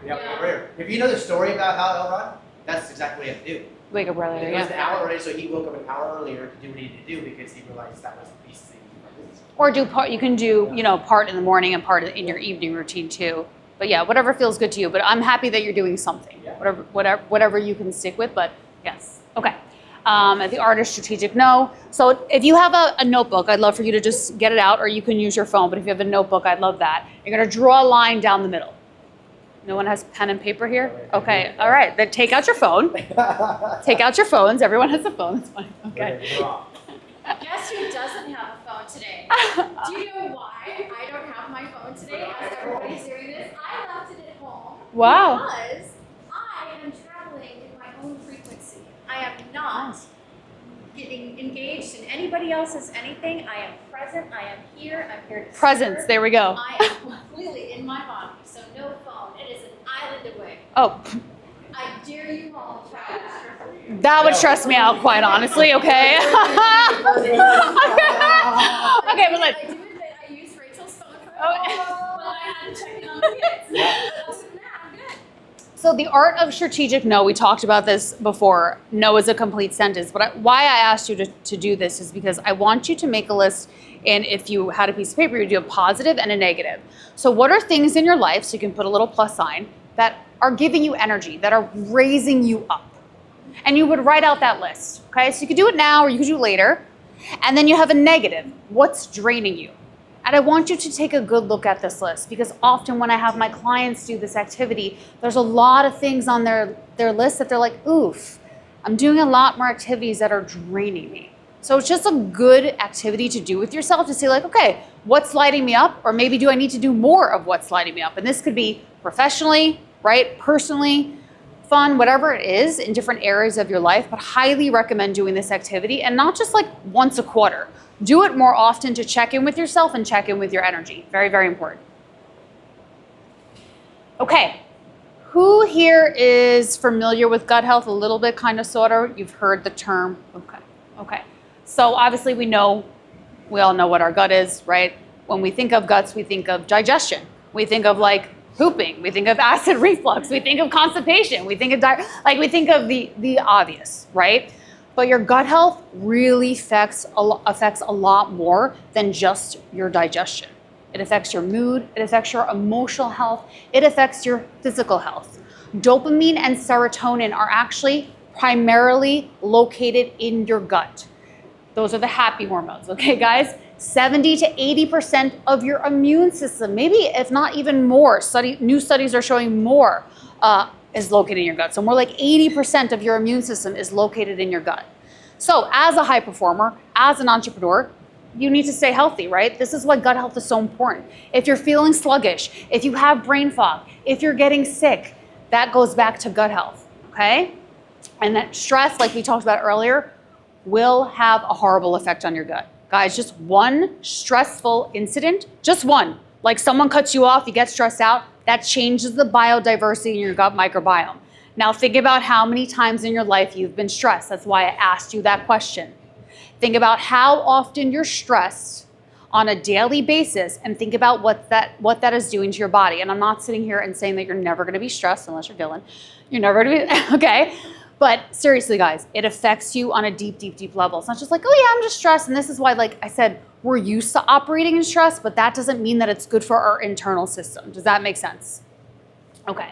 A: Yeah. If you know the story about how Elrod, that's exactly what you have to do.
E: Wake up earlier,
A: It was an
E: yeah.
A: hour early, so he woke up an hour earlier to do what he needed to do because he realized that was the piece of business.
E: Or do part, you can do, part in the morning and part in your evening routine too. But yeah, whatever feels good to you. But I'm happy that you're doing something.
A: Yeah.
E: Whatever you can stick with, but yes. Okay. The art is strategic no. So if you have a notebook, I'd love for you to just get it out, or you can use your phone. But if you have a notebook, I'd love that. You're gonna draw a line down the middle. No one has pen and paper here? Okay, all right, then take out your phone. Take out your phones. Everyone has a phone, it's fine. Okay.
B: Guess who doesn't have a phone today? Do you know why I don't have my phone today as everybody's doing this? I left it at home.
E: Wow.
B: Because I am traveling in my own frequency. I am not getting engaged in anybody else's anything. I am present. I am here. I'm here to
E: Presence,
B: serve.
E: there we go.
B: I am completely in my body, so no phone. It is an island away.
E: Oh,
B: I dare you all to try that.
E: that would stress me out, quite honestly, okay? Okay, but like,
B: I do admit I used Rachel's phone for
E: Oh.
B: but I had to check in on the kids. Other than that, I'm good.
E: so the art of strategic no, we talked about this before. No is a complete sentence. But why I asked you to do this is because I want you to make a list, and if you had a piece of paper, you'd do a positive and a negative. So what are things in your life, so you can put a little plus sign, that are giving you energy, that are raising you up? And you would write out that list, okay? So you could do it now or you could do it later. And then you have a negative. What's draining you? And I want you to take a good look at this list, because often when I have my clients do this activity, there's a lot of things on their list that they're like, oof, I'm doing a lot more activities that are draining me. So it's just a good activity to do with yourself to say like, okay, what's lighting me up? Or maybe do I need to do more of what's lighting me up? And this could be professionally, right? Personally, fun, whatever it is in different areas of your life, but highly recommend doing this activity and not just like once a quarter. Do it more often to check in with yourself and check in with your energy. Very, very important. Okay, who here is familiar with gut health a little bit, kind of, sort of? You've heard the term, okay. So obviously we all know what our gut is, right? When we think of guts, we think of digestion. We think of like pooping. We think of acid reflux. We think of constipation. We think of the obvious, right? But your gut health really affects a lot more than just your digestion. It affects your mood. It affects your emotional health. It affects your physical health. Dopamine and serotonin are actually primarily located in your gut. Those are the happy hormones, okay, guys? 70 to 80% of your immune system, maybe if not even more, new studies are showing more, is located in your gut. So more like 80% of your immune system is located in your gut. So as a high performer, as an entrepreneur, you need to stay healthy, right? This is why gut health is so important. If you're feeling sluggish, if you have brain fog, if you're getting sick, that goes back to gut health, okay? And that stress, like we talked about earlier, will have a horrible effect on your gut. Guys, just one stressful incident, just one, like someone cuts you off, you get stressed out, that changes the biodiversity in your gut microbiome. Now think about how many times in your life you've been stressed. That's why I asked you that question. Think about how often you're stressed on a daily basis and think about what that is doing to your body. And I'm not sitting here and saying that you're never gonna be stressed unless you're Dylan. You're never gonna be, okay? But seriously, guys, it affects you on a deep, deep, deep level. It's not just like, oh yeah, I'm just stressed. And this is why, like I said, we're used to operating in stress, but that doesn't mean that it's good for our internal system. Does that make sense? Okay.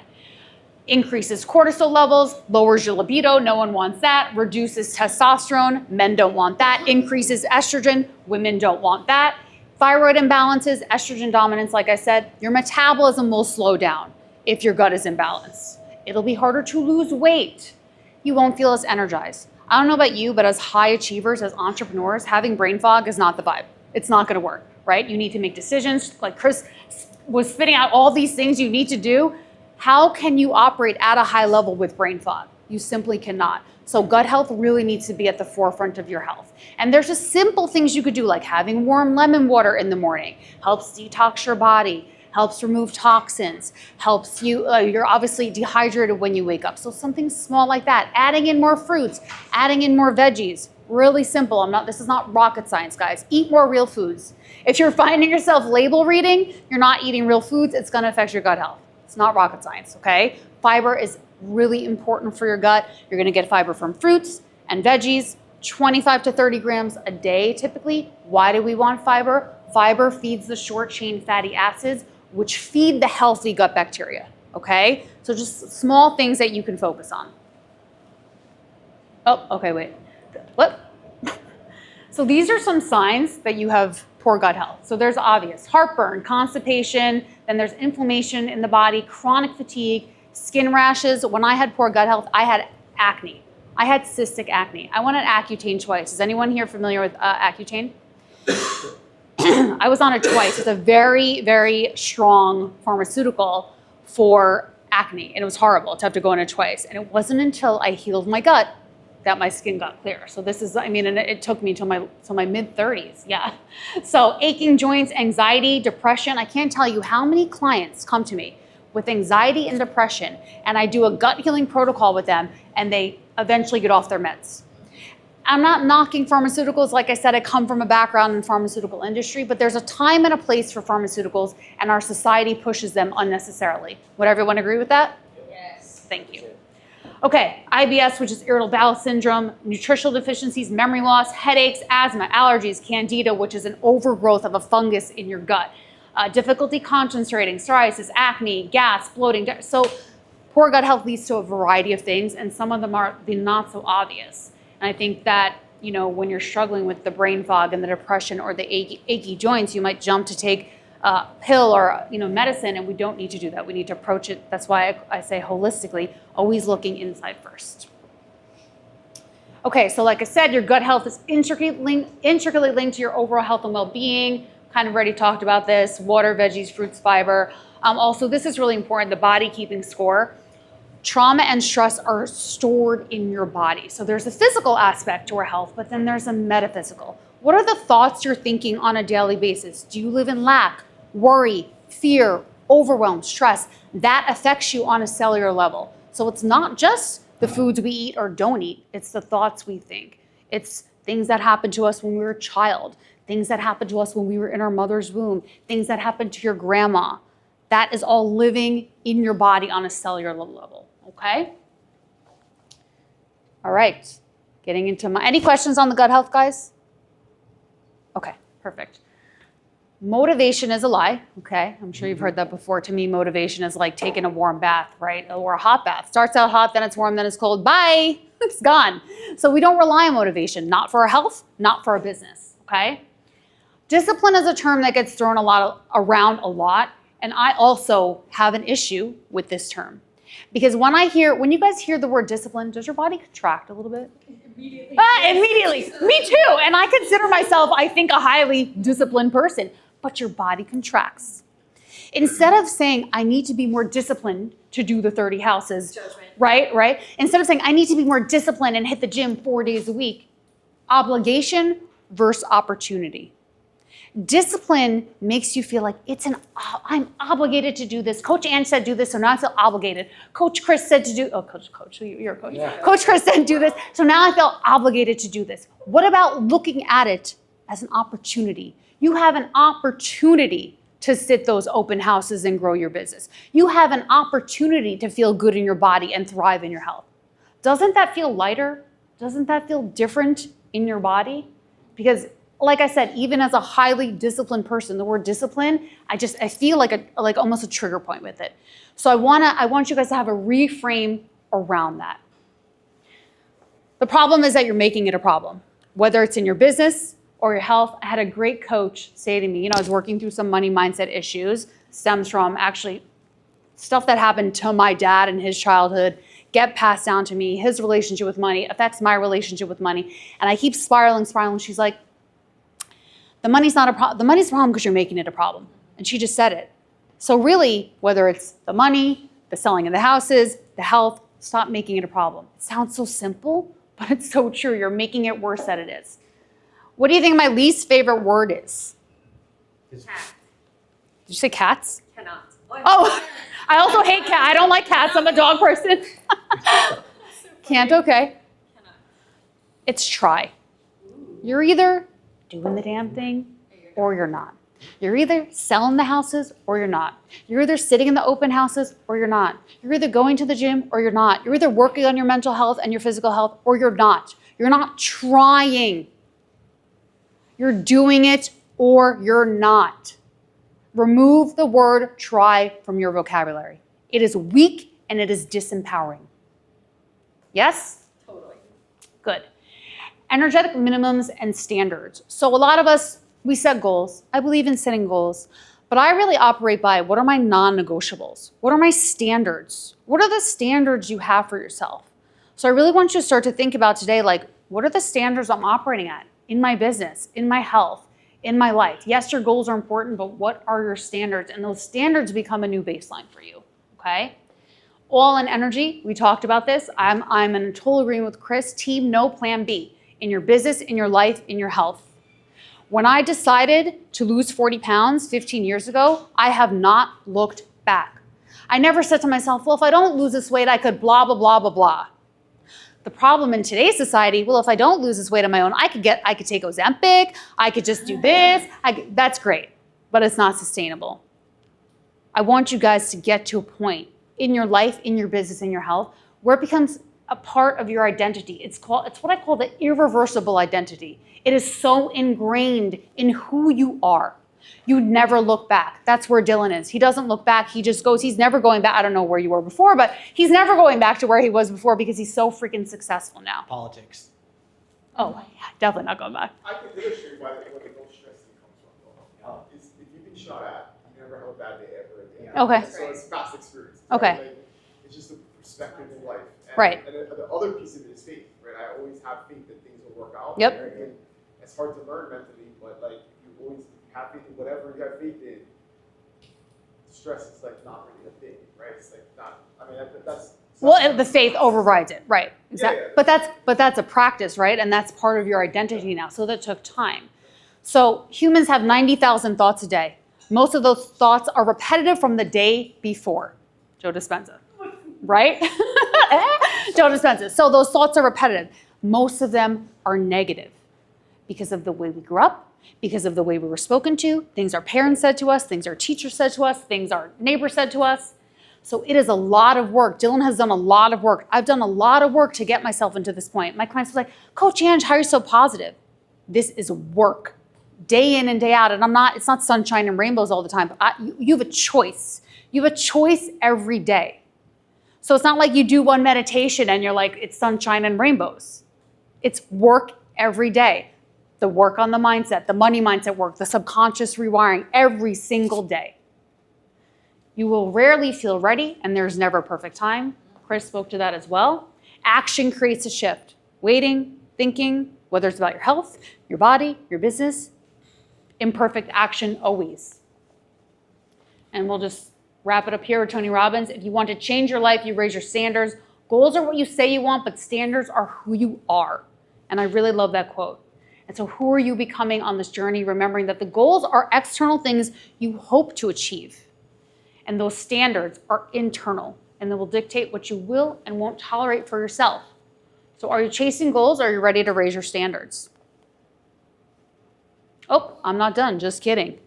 E: Increases cortisol levels, lowers your libido, no one wants that. Reduces testosterone, men don't want that. Increases estrogen, women don't want that. Thyroid imbalances, estrogen dominance, like I said, your metabolism will slow down if your gut is imbalanced. It'll be harder to lose weight. You won't feel as energized. I don't know about you, but as high achievers, as entrepreneurs, having brain fog is not the vibe. It's not gonna work, right? You need to make decisions. Like Chris was spitting out all these things you need to do. How can you operate at a high level with brain fog? You simply cannot. So gut health really needs to be at the forefront of your health. And there's just simple things you could do, like having warm lemon water in the morning, helps detox your body, helps remove toxins, helps you, you're obviously dehydrated when you wake up. So something small like that, adding in more fruits, adding in more veggies, really simple. This is not rocket science, guys. Eat more real foods. If you're finding yourself label reading, you're not eating real foods, it's gonna affect your gut health. It's not rocket science, okay? Fiber is really important for your gut. You're gonna get fiber from fruits and veggies, 25 to 30 grams a day typically. Why do we want fiber? Fiber feeds the short chain fatty acids, which feed the healthy gut bacteria, okay? So just small things that you can focus on. Oh, okay, wait. What? So these are some signs that you have poor gut health. So there's obvious heartburn, constipation, then there's inflammation in the body, chronic fatigue, skin rashes. When I had poor gut health, I had acne. I had cystic acne. I went on Accutane twice. Is anyone here familiar with Accutane? I was on it twice. It's a very, very strong pharmaceutical for acne, and it was horrible to have to go on it twice. And it wasn't until I healed my gut that my skin got clear. So this is, and it took me till my mid-30s, yeah. So aching joints, anxiety, depression. I can't tell you how many clients come to me with anxiety and depression, and I do a gut healing protocol with them, and they eventually get off their meds. I'm not knocking pharmaceuticals. Like I said, I come from a background in the pharmaceutical industry, but there's a time and a place for pharmaceuticals, and our society pushes them unnecessarily. Would everyone agree with that?
F: Yes.
E: Thank you. Okay, IBS, which is irritable bowel syndrome, nutritional deficiencies, memory loss, headaches, asthma, allergies, candida, which is an overgrowth of a fungus in your gut, difficulty concentrating, psoriasis, acne, gas, bloating. So poor gut health leads to a variety of things, and some of them are the not so obvious. And I think that, when you're struggling with the brain fog and the depression or the achy joints, you might jump to take a pill or medicine, and we don't need to do that. We need to approach it. That's why I say holistically, always looking inside first. Okay, so like I said, your gut health is intricately linked to your overall health and well-being. Kind of already talked about this: water, veggies, fruits, fiber. Also, this is really important, the body keeping score. trauma and stress are stored in your body. So there's a physical aspect to our health, but then there's a metaphysical. What are the thoughts you're thinking on a daily basis? Do you live in lack, worry, fear, overwhelm, stress? That affects you on a cellular level. So it's not just the foods we eat or don't eat, it's the thoughts we think. It's things that happened to us when we were a child, things that happened to us when we were in our mother's womb, things that happened to your grandma. That is all living in your body on a cellular level, okay? All right, getting into any questions on the gut health, guys? Okay, perfect. Motivation is a lie, okay? I'm sure you've heard that before. To me, motivation is like taking a warm bath, right? Or a hot bath. Starts out hot, then it's warm, then it's cold. Bye, it's gone. So we don't rely on motivation, not for our health, not for our business, okay? Discipline is a term that gets thrown around a lot, and I also have an issue with this term. Because when you guys hear the word discipline, does your body contract a little bit?
F: Immediately.
E: Immediately. Me too. And I consider myself, I think, a highly disciplined person. But your body contracts. Instead of saying, I need to be more disciplined to do the 30 houses,
F: Judgment.
E: right? Instead of saying, I need to be more disciplined and hit the gym 4 days a week, obligation versus opportunity. Discipline makes you feel like I'm obligated to do this. Coach Ann said do this, so now I feel obligated. Coach Chris said to do, Coach, you're a coach. Yeah. Coach Chris said do this, so now I feel obligated to do this. What about looking at it as an opportunity? You have an opportunity to sit those open houses and grow your business. You have an opportunity to feel good in your body and thrive in your health. Doesn't that feel lighter? Doesn't that feel different in your body? Because like I said, even as a highly disciplined person, the word discipline, I feel like almost a trigger point with it. So I want you guys to have a reframe around that. The problem is that you're making it a problem, whether it's in your business or your health. I had a great coach say to me, I was working through some money mindset issues, stems from actually stuff that happened to my dad in his childhood, get passed down to me. His relationship with money affects my relationship with money. And I keep spiraling. She's like, the money's not a problem. The money's a problem because you're making it a problem. And she just said it. So really, whether it's the money, the selling of the houses, the health, stop making it a problem. It sounds so simple, but it's so true. You're making it worse than it is. What do you think my least favorite word is?
B: Cat.
E: Did you say cats?
B: Cannot.
E: Oh, I also hate cats. I don't like cats. I'm a dog person. Can't, okay.
B: Cannot.
E: It's try. You're either doing the damn thing or you're not. You're either selling the houses or you're not. You're either sitting in the open houses or you're not. You're either going to the gym or you're not. You're either working on your mental health and your physical health or you're not. You're not trying. You're doing it or you're not. Remove the word try from your vocabulary. It is weak and it is disempowering. Yes?
B: Totally.
E: Good. Energetic minimums and standards. So a lot of us, we set goals. I believe in setting goals, but I really operate by what are my non-negotiables? What are my standards? What are the standards you have for yourself? So I really want you to start to think about today, like, what are the standards I'm operating at in my business, in my health, in my life? Yes, your goals are important, but what are your standards? And those standards become a new baseline for you, okay? All in energy, we talked about this. I'm in total agreement with Chris. Team no plan B. In your business, in your life, in your health. When I decided to lose 40 pounds 15 years ago, I have not looked back. I never said to myself, well, if I don't lose this weight, I could blah, blah, blah, blah, blah. The problem in today's society, well, if I don't lose this weight on my own, I could take Ozempic, I could just do this. That's great, but it's not sustainable. I want you guys to get to a point in your life, in your business, in your health, where it becomes a part of your identity. It's what I call the irreversible identity. It is so ingrained in who you are. You never look back. That's where Dylan is. He doesn't look back. He just goes, he's never going back. I don't know where you were before, but he's never going back to where he was before because he's so freaking successful now.
A: Politics.
E: Oh, yeah, definitely not going back.
C: I can illustrate where the most stress comes from, though. Is if you've been shot at, you never have a bad day ever again.
E: Okay.
C: So it's past experience.
E: Okay.
C: Right? Like, it's just a perspective in life. And,
E: Right.
C: And the other piece of it is faith, right? I always have faith that things will work out.
E: Yep.
C: And it's hard to learn mentally, but like you always have faith in whatever you have faith in. stress is like not really a thing, right? It's like not, I mean, that's.
E: Well, the faith overrides it, right? Exactly.
C: Yeah.
E: But that's a practice, right? And that's part of your identity now. So that took time. So humans have 90,000 thoughts a day. Most of those thoughts are repetitive from the day before. Joe Dispenza, right? Joe Dispenza. So those thoughts are repetitive. Most of them are negative because of the way we grew up, because of the way we were spoken to, things our parents said to us, things our teachers said to us, things our neighbor said to us. So it is a lot of work. Dylan has done a lot of work. I've done a lot of work to get myself into this point. My clients were like, Coach Ange, how are you so positive? This is work, day in and day out. And it's not sunshine and rainbows all the time. But you have a choice. You have a choice every day. So it's not like you do one meditation and you're like, it's sunshine and rainbows. It's work every day. The work on the mindset, the money mindset work, the subconscious rewiring every single day. You will rarely feel ready, and there's never a perfect time. Chris spoke to that as well. Action creates a shift. Waiting, thinking, whether it's about your health, your body, your business, imperfect action always. And we'll just wrap it up here with Tony Robbins. If you want to change your life, you raise your standards. Goals are what you say you want, but standards are who you are. And I really love that quote. And so who are you becoming on this journey, remembering that the goals are external things you hope to achieve. And those standards are internal, and they will dictate what you will and won't tolerate for yourself. So are you chasing goals, or are you ready to raise your standards? Oh, I'm not done, just kidding.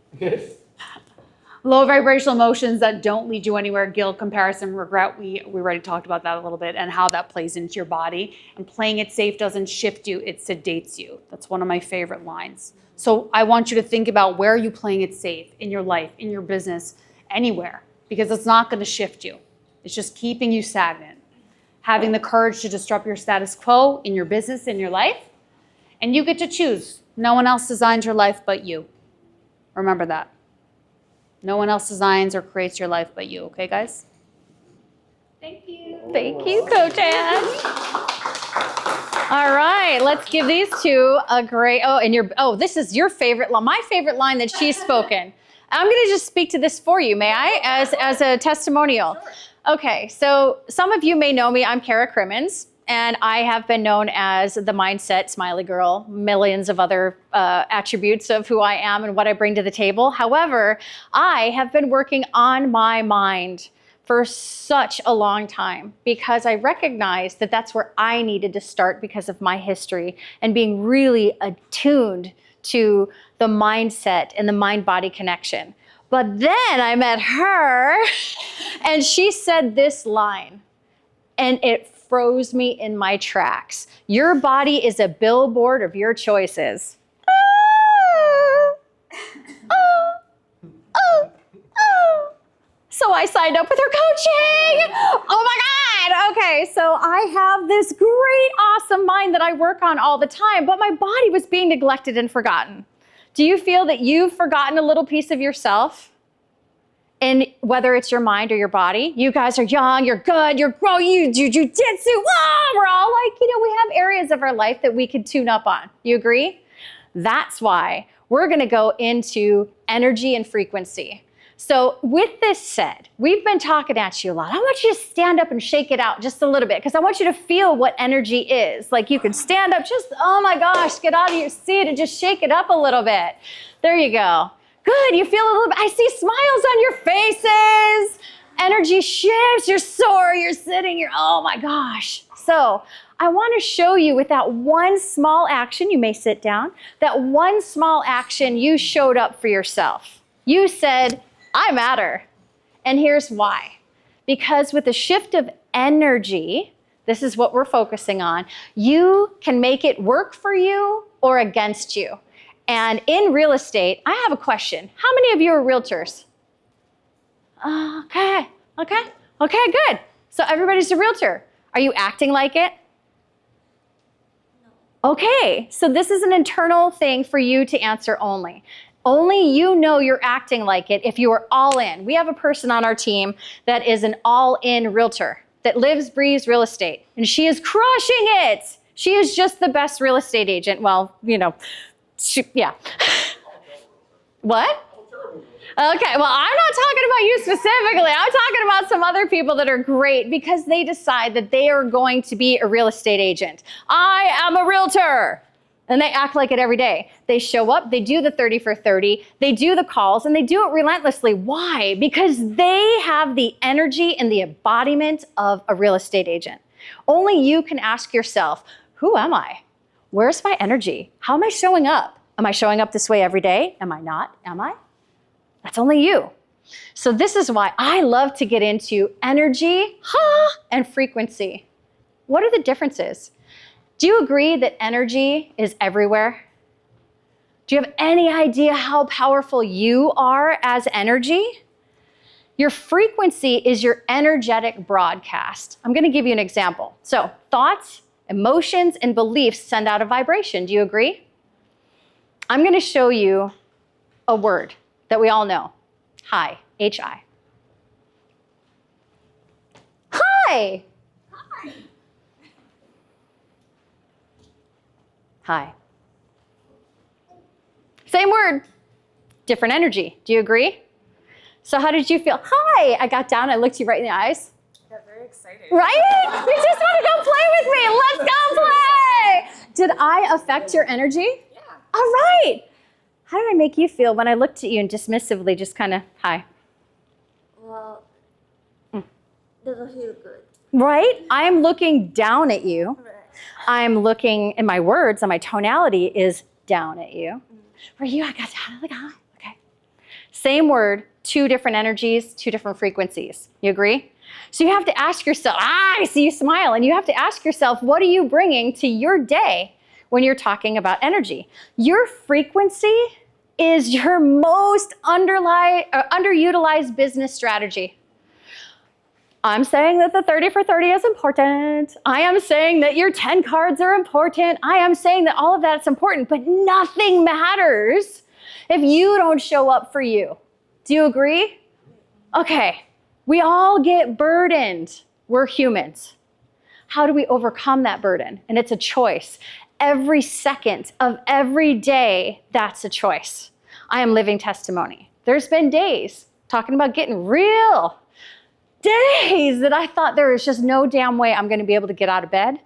E: Low vibrational emotions that don't lead you anywhere, guilt, comparison, regret. We already talked about that a little bit and how that plays into your body. And playing it safe doesn't shift you, it sedates you. That's one of my favorite lines. So I want you to think about, where are you playing it safe in your life, in your business, anywhere, because it's not going to shift you. It's just keeping you stagnant. Having the courage to disrupt your status quo in your business, in your life, and you get to choose. No one else designs your life but you. Remember that. No one else designs or creates your life but you. Okay, guys?
B: Thank you.
G: Thank you, Coach Ann. All right, let's give these two a great, this is your favorite line, my favorite line that she's spoken. I'm going to just speak to this for you, may I, as a testimonial? Sure. Okay, so some of you may know me. I'm Kara Crimmins, and I have been known as the Mindset Smiley Girl, millions of other attributes of who I am and what I bring to the table. However, I have been working on my mind for such a long time because I recognized that that's where I needed to start because of my history and being really attuned to the mindset and the mind-body connection. But then I met her and she said this line, and it froze me in my tracks. Your body is a billboard of your choices. So I signed up with her coaching. Oh my God. Okay, so I have this great, awesome mind that I work on all the time, but my body was being neglected and forgotten. Do you feel that you've forgotten a little piece of yourself? And whether it's your mind or your body, you guys are young, you're good, you're growing, you do jujitsu, we're all like, we have areas of our life that we could tune up on. You agree? That's why we're gonna go into energy and frequency. So with this said, we've been talking at you a lot. I want you to stand up and shake it out just a little bit because I want you to feel what energy is. Like you can stand up, just, oh my gosh, get out of your seat and just shake it up a little bit. There you go. Good, you feel a little bit, I see smiles on your faces. Energy shifts, you're sore, you're sitting, oh my gosh. So I want to show you with that one small action, you may sit down, that one small action you showed up for yourself. You said, I matter. And here's why. Because with a shift of energy, this is what we're focusing on, you can make it work for you or against you. And in real estate, I have a question. How many of you are realtors? Okay, good. So everybody's a realtor. Are you acting like it? No. Okay, so this is an internal thing for you to answer only. Only you know you're acting like it if you are all in. We have a person on our team that is an all-in realtor that lives, breathes real estate, and she is crushing it. She is just the best real estate agent. Well, yeah. What? Okay, well, I'm not talking about you specifically. I'm talking about some other people that are great because they decide that they are going to be a real estate agent. I am a realtor. And they act like it every day. They show up, they do the 30 for 30, they do the calls, and they do it relentlessly. Why? Because they have the energy and the embodiment of a real estate agent. Only you can ask yourself, who am I? Where's my energy? How am I showing up? Am I showing up this way every day? Am I not? Am I? That's only you. So this is why I love to get into energy and frequency. What are the differences? Do you agree that energy is everywhere? Do you have any idea how powerful you are as energy? Your frequency is your energetic broadcast. I'm going to give you an example. So thoughts, emotions, and beliefs send out a vibration. Do you agree? I'm going to show you a word that we all know. Hi, H-I. Hi. Hi. Same word, different energy. Do you agree? So how did you feel? Hi. I got down, I looked you right in the eyes.
H: I got very excited.
G: Right? You just want to go play with me. Let's go play. Did I affect your energy?
H: Yeah.
G: All right. How did I make you feel when I looked at you and dismissively just kind of, hi?
F: Well, doesn't feel good.
G: Right? I am looking down at you.
F: Right.
G: I'm looking, in my words, and my tonality is down at you. For you, I got down, like, hi. Okay. Same word, two different energies, two different frequencies. You agree? So you have to ask yourself, I see you smile, and you have to ask yourself, what are you bringing to your day when you're talking about energy? Your frequency is your most underutilized business strategy. I'm saying that the 30 for 30 is important. I am saying that your 10 cards are important. I am saying that all of that's important, but nothing matters if you don't show up for you. Do you agree? Okay, we all get burdened. We're humans. How do we overcome that burden? And it's a choice. Every second of every day, that's a choice. I am living testimony. There's been days, talking about getting real, days that I thought there was just no damn way I'm going to be able to get out of bed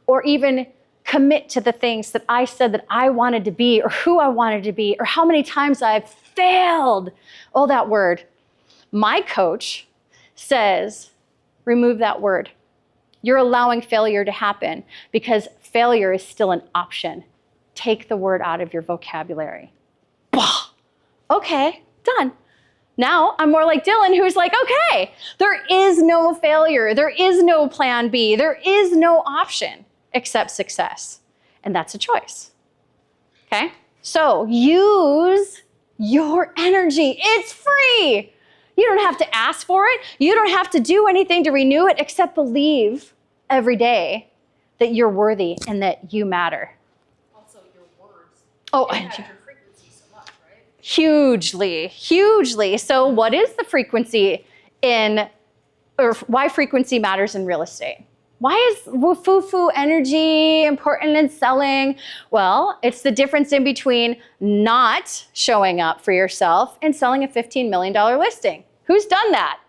G: or even commit to the things that I said that I wanted to be or who I wanted to be or how many times I've failed. Oh, that word. My coach says, remove that word. You're allowing failure to happen because failure is still an option. Take the word out of your vocabulary. Bah. Okay, done. Now I'm more like Dylan, who's like, okay, there is no failure. There is no plan B. There is no option except success. And that's a choice. Okay? So use your energy. It's free. You don't have to ask for it. You don't have to do anything to renew it except believe every day that you're worthy and that you matter.
D: Also, your words
G: And
D: your frequency so much, right?
G: hugely, hugely. So what is the frequency or why frequency matters in real estate? Why is woo-foo-foo energy important in selling? Well, it's the difference in between not showing up for yourself and selling a $15 million listing. Who's done that?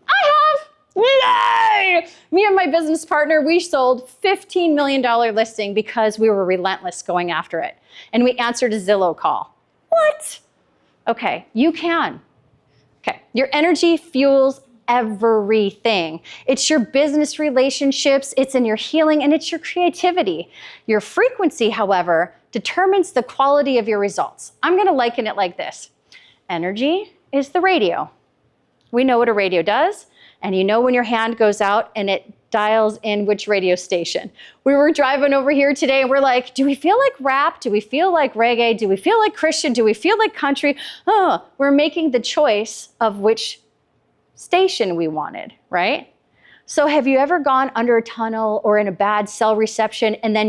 G: I have. Yay! Me and my business partner, we sold $15 million listing because we were relentless going after it. And we answered a Zillow call. What? Okay, you can. Okay, your energy fuels everything. It's your business relationships, it's in your healing, and it's your creativity. Your frequency, however, determines the quality of your results. I'm going to liken it like this. Energy is the radio. We know what a radio does, and you know when your hand goes out and it dials in which radio station. We were driving over here today and we're like, do we feel like rap? Do we feel like reggae? Do we feel like Christian? Do we feel like country? Oh, we're making the choice of which station we wanted, right? So have you ever gone under a tunnel or in a bad cell reception and then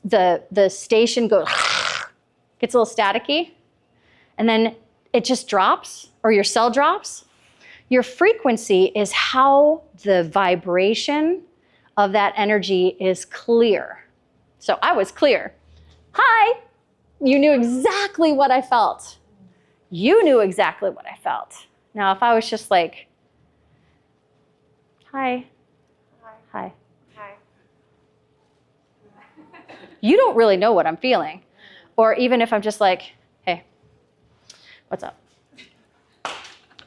G: the station goes, gets a little staticky and then it just drops or your cell drops? Your frequency is how the vibration of that energy is clear. So I was clear. Hi, you knew exactly what I felt. You knew exactly what I felt. Now, if I was just like, hi, hi, you don't really know what I'm feeling. Or even if I'm just like, hey, what's up?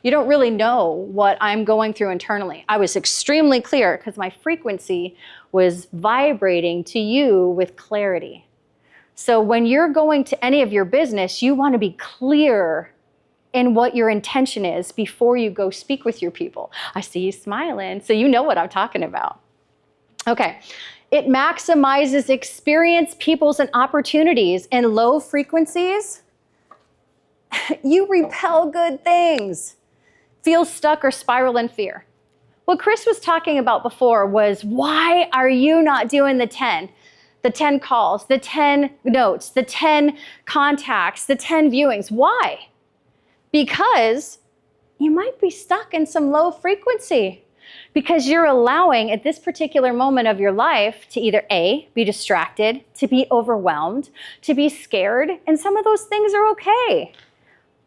G: You don't really know what I'm going through internally. I was extremely clear because my frequency was vibrating to you with clarity. So when you're going to any of your business, you want to be clear in what your intention is before you go speak with your people. I see you smiling, so you know what I'm talking about. Okay. It maximizes experience, peoples, and opportunities. In low frequencies, you repel good things. Feel stuck or spiral in fear. What Chris was talking about before was, why are you not doing the 10 calls, the 10 notes, the 10 contacts, the 10 viewings? Why? Because you might be stuck in some low frequency. Because you're allowing at this particular moment of your life to either A, be distracted, to be overwhelmed, to be scared, and some of those things are okay.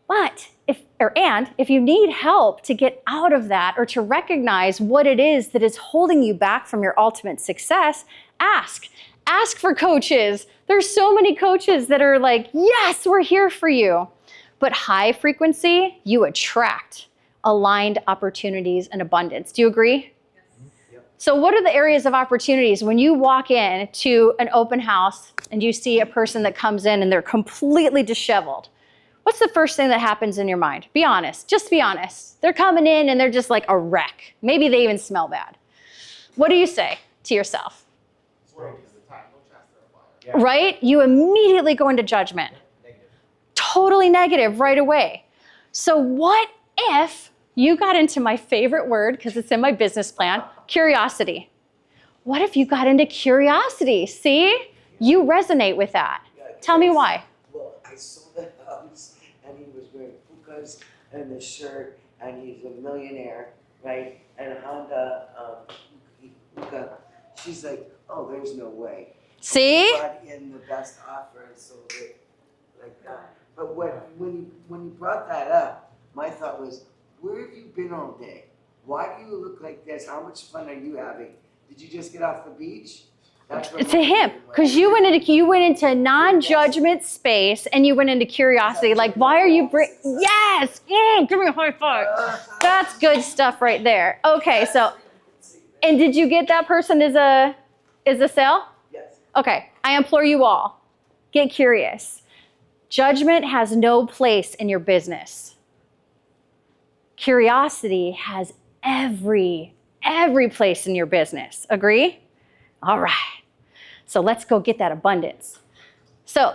G: But if you need help to get out of that or to recognize what it is that is holding you back from your ultimate success, ask. Ask for coaches. There's so many coaches that are like, yes, we're here for you. But high frequency, you attract aligned opportunities and abundance. Do you agree? Yes. So what are the areas of opportunities when you walk in to an open house and you see a person that comes in and they're completely disheveled? What's the first thing that happens in your mind? Be honest. Just be honest. They're coming in and they're just like a wreck. Maybe they even smell bad. What do you say to yourself? Right? You immediately go into judgment. Totally negative right away. So what if you got into my favorite word, because it's in my business plan, curiosity? What if you got into curiosity? See? You resonate with that. Tell me why.
H: Well, I saw the house, and he was wearing pukas and the shirt, and he's a millionaire, right? And Honda, puka, she's like, oh, there's no way.
G: See?
H: He brought in the best offer and sold it like that. But when you brought that up, my thought was, where have you been all day? Why do you look like this? How much fun are you having? Did you just get off the beach? That's what
G: To him, because you went into non-judgment space and you went into curiosity. Like, why are you yes, give me a high five. That's good stuff right there. Okay, so, and did you get that person as a sale?
H: Yes.
G: Okay, I implore you all, get curious. Judgment has no place in your business. Curiosity has every place in your business. Agree? All right. So let's go get that abundance. So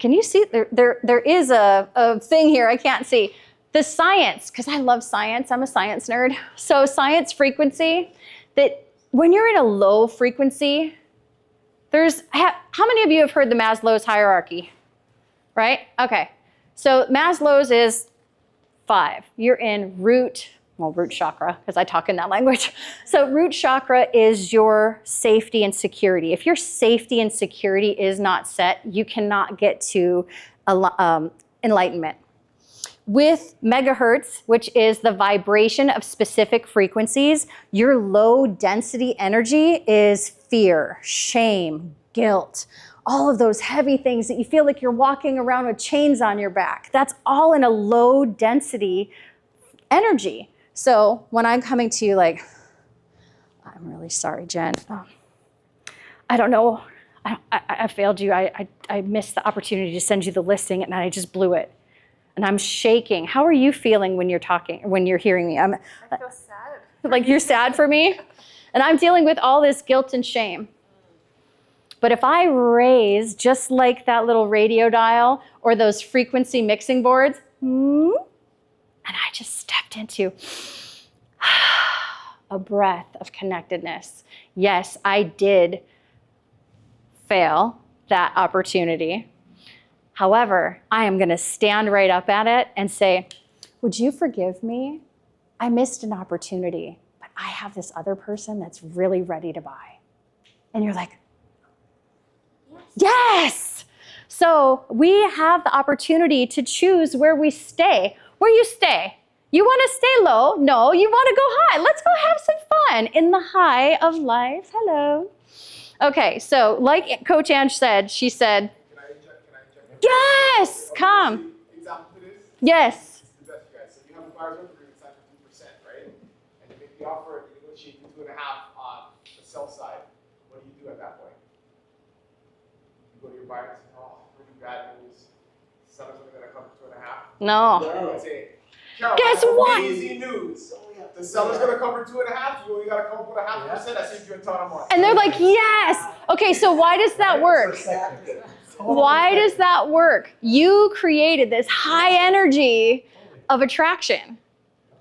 G: can you see, there is a thing here I can't see. The science, because I love science. I'm a science nerd. So science frequency, that when you're in a low frequency, how many of you have heard the Maslow's hierarchy? Right? Okay. So Maslow's is 5. You're in root chakra, because I talk in that language. So root chakra is your safety and security. If your safety and security is not set, you cannot get to enlightenment. With megahertz, which is the vibration of specific frequencies, your low density energy is fear, shame, guilt, all of those heavy things that you feel like you're walking around with chains on your back. That's all in a low density energy. So when I'm coming to you like, I'm really sorry, Jen. I don't know. I failed you. I missed the opportunity to send you the listing and I just blew it. And I'm shaking. How are you feeling when you're hearing me? I
F: feel sad.
G: Like you're sad for me? And I'm dealing with all this guilt and shame. But if I raise just like that little radio dial or those frequency mixing boards, and I just stepped into a breath of connectedness. Yes, I did fail that opportunity. However, I am going to stand right up at it and say, would you forgive me? I missed an opportunity, but I have this other person that's really ready to buy. And you're like, yes. So we have the opportunity to choose where we stay. Where you stay. You want to stay low? No, you want to go high. Let's go have some fun in the high of life. Hello. Okay, so like Coach Ange said, she said,
C: Can I inject?
G: yes, come.
C: Example to this?
G: Yes.
C: It's the best, you guys. So you have a buyer's agreement signed for 2%, right? And you make the offer, you negotiate to 2.5 on the sell side. What do you do at that point? You go to your buyer and say, oh, really bad news. Seller's only gonna come for 2.5.
G: No.
C: You're gonna say, Carol,
G: Guess
C: I have
G: what?
C: amazing news. The seller's gonna cover 2.5. You only gotta come up with 0.5%. That saves you a ton of money.
G: And they're like, yes. Okay, so why does that work? Why does that work? You created this high energy of attraction.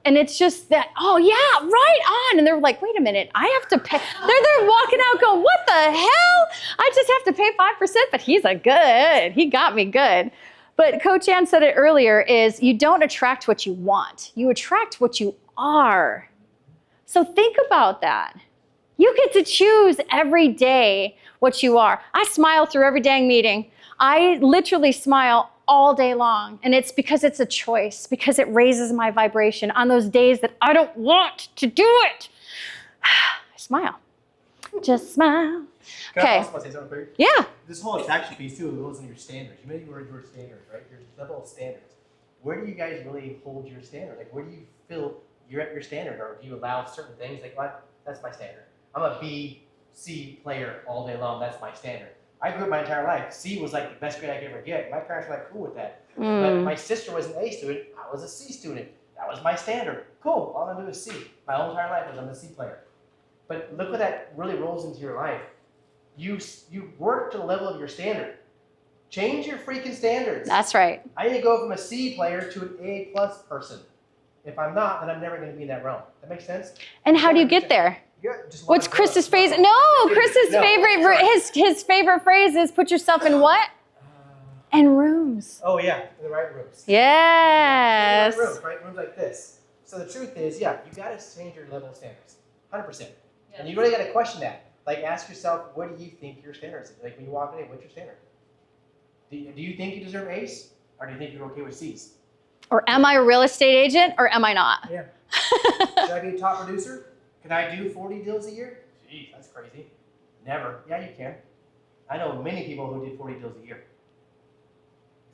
G: And it's just that, oh yeah, right on. And they're like, wait a minute, I have to pay. They're walking out going, what the hell? I just have to pay 5%, but he got me good. But Coach Ann said it earlier, is you don't attract what you want. You attract what you are. So think about that. You get to choose every day what you are. I smile through every dang meeting. I literally smile all day long. And it's because it's a choice, because it raises my vibration on those days that I don't want to do it. I smile. Just smile.
A: Can I
G: Okay.
A: also say something quick?
G: Yeah.
A: This whole attraction piece too goes in your standards. You made your standards, right? Your level of standards. Where do you guys really hold your standard? Like, where do you feel you're at your standard, or do you allow certain things? Like, what? That's my standard. I'm a B, C player all day long. That's my standard. I grew up my entire life. C was like the best grade I could ever get. My parents were like cool with that. But my sister was an A student. I was a C student. That was my standard. Cool. All I'm gonna do is C. My whole entire life was I'm a C player. But look what that really rolls into your life. You work to the level of your standard. Change your freaking standards.
G: That's right.
A: I need to go from a C player to an A plus person. If I'm not, then I'm never going to be in that realm. That makes sense?
G: And how do you get there?
A: Yeah, just
G: What's Chris's phrase? No, Chris's favorite, his favorite phrase is put yourself in what? In rooms.
A: Oh yeah, in the right rooms.
G: Yes.
A: Right rooms like this. So the truth is, yeah, you got to change your level of standards, 100%. And you really got to question that. Like, ask yourself, what do you think your standards is? Like, when you walk in, what's your standard? Do you think you deserve A's, or do you think you're okay with C's?
G: Or am I a real estate agent, or am I not?
A: Yeah. Should I be a top producer? Can I do 40 deals a year? Jeez, that's crazy. Never. Yeah, you can. I know many people who did 40 deals a year.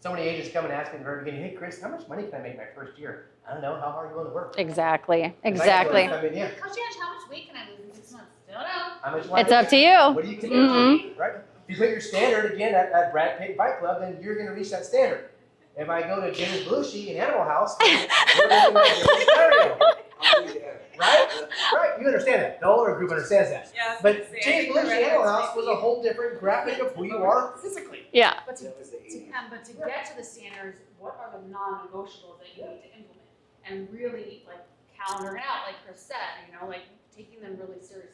A: So many agents come and ask me at the very beginning, hey, Chris, how much money can I make my first year? I don't know. How hard are you willing to work?
G: Exactly. Exactly.
A: I mean, yeah.
D: Coach Ange, how much weight can I lose in 6 months? Don't know.
A: How much
G: It's up to you.
A: What do you commit to? Right? If you put your standard again at Brad Pitt Fight Club, then you're going to reach that standard. If I go to James Belushi in Animal House, we're looking at a different scenario. Right? Right? You understand that. The older group understands that.
F: Yeah,
A: But James Belushi in Animal House was a whole different graphic of who you are physically.
G: Yeah.
D: But to get to the standards, what are the non-negotiables that you need to implement? And really, like, calendaring out, like Chris said, you know, like, taking them really seriously.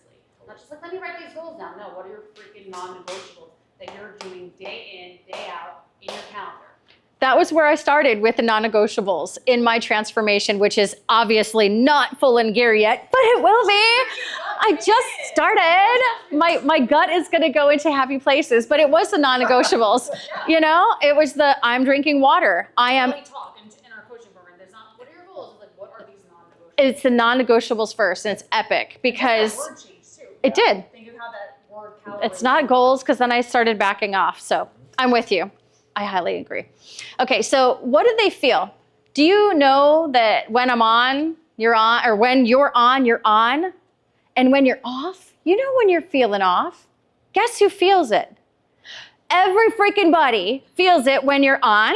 D: Not just like, let me write these goals down. No, what are your freaking non-negotiables that you're doing day in, day out in your calendar?
G: That was where I started with the non-negotiables in my transformation, which is obviously not full in gear yet, but it will be. I just started. My gut is going to go into happy places, but it was the non-negotiables. You know, it was the I'm drinking water. I am.
D: We talk in our coaching program. There's not. What are your goals? Like, what are these non-negotiables?
G: It's the non-negotiables first, and it's epic because
D: That word changed too.
G: it did.
D: Think of how that word calibrates.
G: It's not goals because then I started backing off. So I'm with you. I highly agree. Okay, so what do they feel? Do you know that when I'm on, you're on, or when you're on, you're on? And when you're off, you know when you're feeling off? Guess who feels it? Every freaking body feels it when you're on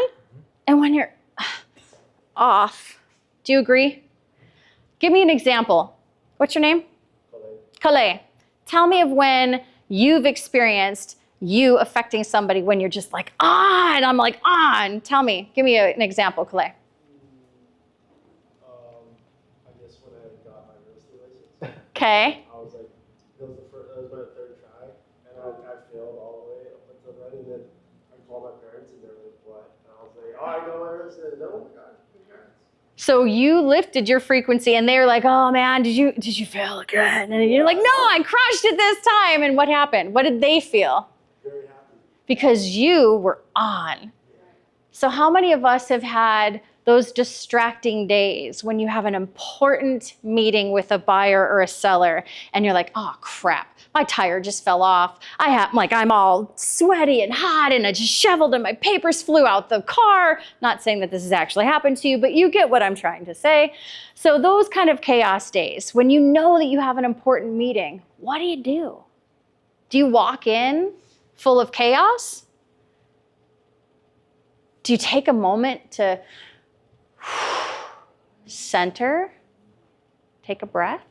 G: and when you're off. Do you agree? Give me an example. What's your name? Calais. Tell me of when you've experienced you affecting somebody when you're just like, on, I'm like, on. Tell me, give me an example, Calais.
C: I guess when I got my real estate license,
G: Okay.
C: I was like, that was my third try, and I failed all the way up until then, and then I called my parents, and they were like, what? And I was like, oh, I got my real estate, oh my God, congrats.
G: So you lifted your frequency and they were like, oh man, did you fail again? And you're like, no, I crushed it this time. And what happened? What did they feel?
C: Very happy.
G: because you were on. So how many of us have had those distracting days when you have an important meeting with a buyer or a seller and you're like, oh crap, my tire just fell off. I'm all sweaty and hot and disheveled and my papers flew out the car. Not saying that this has actually happened to you, but you get what I'm trying to say. So those kind of chaos days, when you know that you have an important meeting, what do? Do you walk in full of chaos? Do you take a moment to center, take a breath,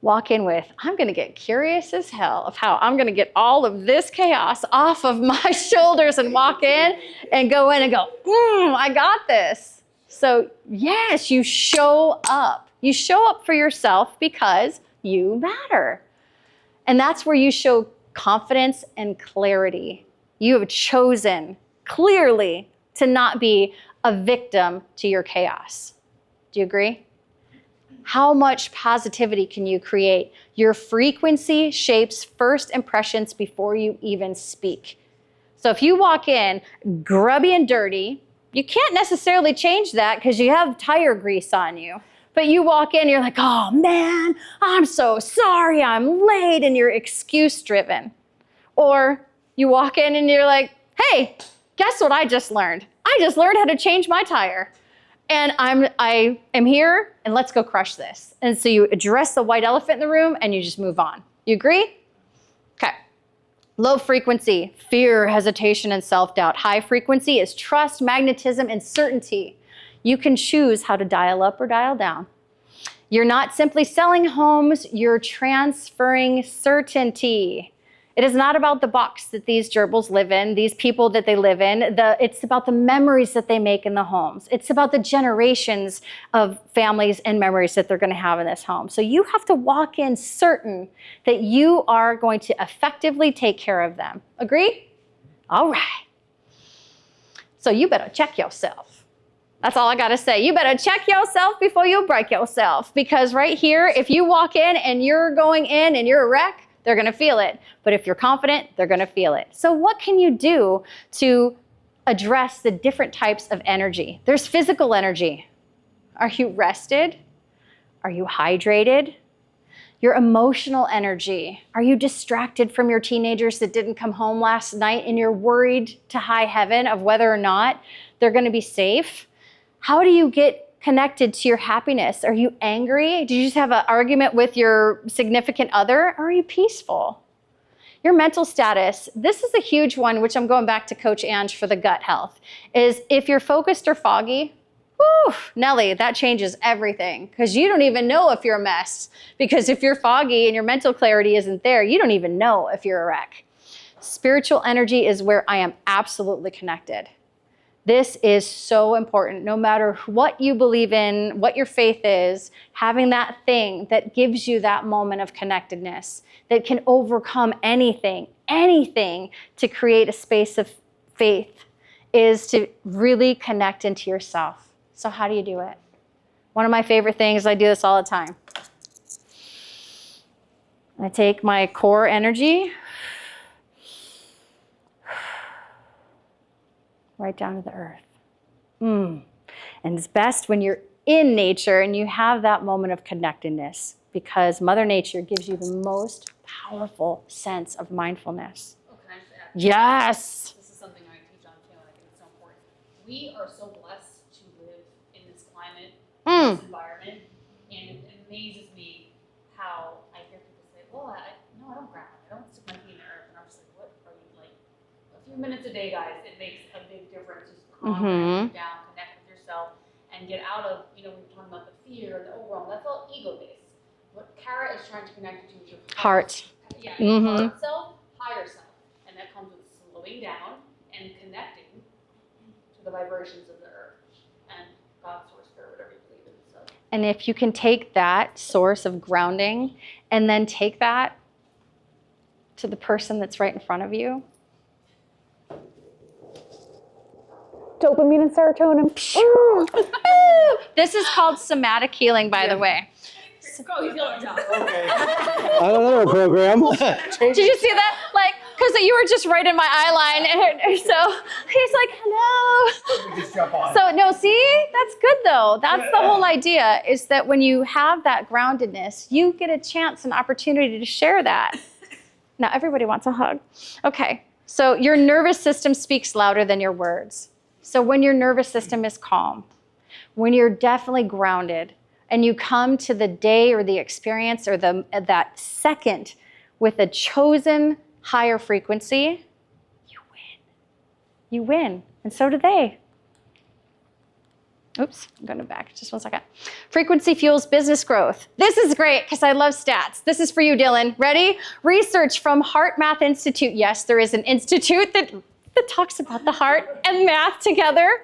G: walk in with, I'm going to get curious as hell of how I'm going to get all of this chaos off of my shoulders and walk in and go in and go, I got this. So yes, you show up. You show up for yourself because you matter. And that's where you show confidence and clarity. You have chosen clearly to not be a victim to your chaos. Do you agree? How much positivity can you create? Your frequency shapes first impressions before you even speak. So if you walk in grubby and dirty, you can't necessarily change that because you have tire grease on you. But you walk in, you're like, oh man, I'm so sorry, I'm late, and you're excuse driven. Or you walk in and you're like, hey, guess what I just learned? I just learned how to change my tire. And I am here, and let's go crush this. And so you address the white elephant in the room, and you just move on. You agree? Okay. Low frequency, fear, hesitation, and self-doubt. High frequency is trust, magnetism, and certainty. You can choose how to dial up or dial down. You're not simply selling homes, you're transferring certainty. It is not about the box that these gerbils live in, these people that they live in. It's about the memories that they make in the homes. It's about the generations of families and memories that they're going to have in this home. So you have to walk in certain that you are going to effectively take care of them. Agree? All right. So you better check yourself. That's all I got to say. You better check yourself before you break yourself. Because right here, if you walk in and you're going in and you're a wreck, they're going to feel it. But if you're confident, they're going to feel it. So what can you do to address the different types of energy? There's physical energy. Are you rested? Are you hydrated? Your emotional energy. Are you distracted from your teenagers that didn't come home last night and you're worried to high heaven of whether or not they're going to be safe? How do you get connected to your happiness? Are you angry? Did you just have an argument with your significant other? Or are you peaceful? Your mental status. This is a huge one, which I'm going back to Coach Ange for the gut health, is if you're focused or foggy, whew, Nelly, that changes everything because you don't even know if you're a mess. Because if you're foggy and your mental clarity isn't there, you don't even know if you're a wreck. Spiritual energy is where I am absolutely connected. This is so important. No matter what you believe in, what your faith is, having that thing that gives you that moment of connectedness that can overcome anything to create a space of faith is to really connect into yourself. So how do you do it? One of my favorite things, I do this all the time. I take my core energy right down to the earth. And it's best when you're in nature and you have that moment of connectedness because Mother Nature gives you the most powerful sense of mindfulness.
D: Oh, can I just add?
G: Yes.
D: This is something I teach on too, and I think it's so important. We are so blessed to live in this climate, in this environment, and it amazes me how I hear people say, well, I don't ground, I don't stick my feet in the earth, and I'm just like, what are you like? A few minutes a day, guys, it makes a big difference. Just calm down, connect with yourself, and get out of, we were talking about the fear and the overwhelm. That's all ego-based. What Kara is trying to connect you to is your
G: Heart.
D: Yeah, your heart self, higher self. And that comes with slowing down and connecting to the vibrations of the earth and God, source, spirit, whatever you believe in. So.
G: And if you can take that source of grounding and then take that to the person that's right in front of you, dopamine and serotonin. This is called somatic healing, by the way.
D: Go, you feel it now.
A: Another program.
G: Did you see that? Like, because you were just right in my eye line. And so he's like, hello.
A: We just jump on.
G: So no, see, that's good though. That's the whole idea, is that when you have that groundedness, you get a chance, an opportunity to share that. Now everybody wants a hug. Okay, so your nervous system speaks louder than your words. So when your nervous system is calm, when you're definitely grounded, and you come to the day or the experience or that second with a chosen higher frequency, you win. You win, and so do they. Oops, I'm going back just 1 second. Frequency fuels business growth. This is great because I love stats. This is for you, Dylan. Ready? Research from Heart Math Institute. Yes, there is an institute that talks about the heart and math together.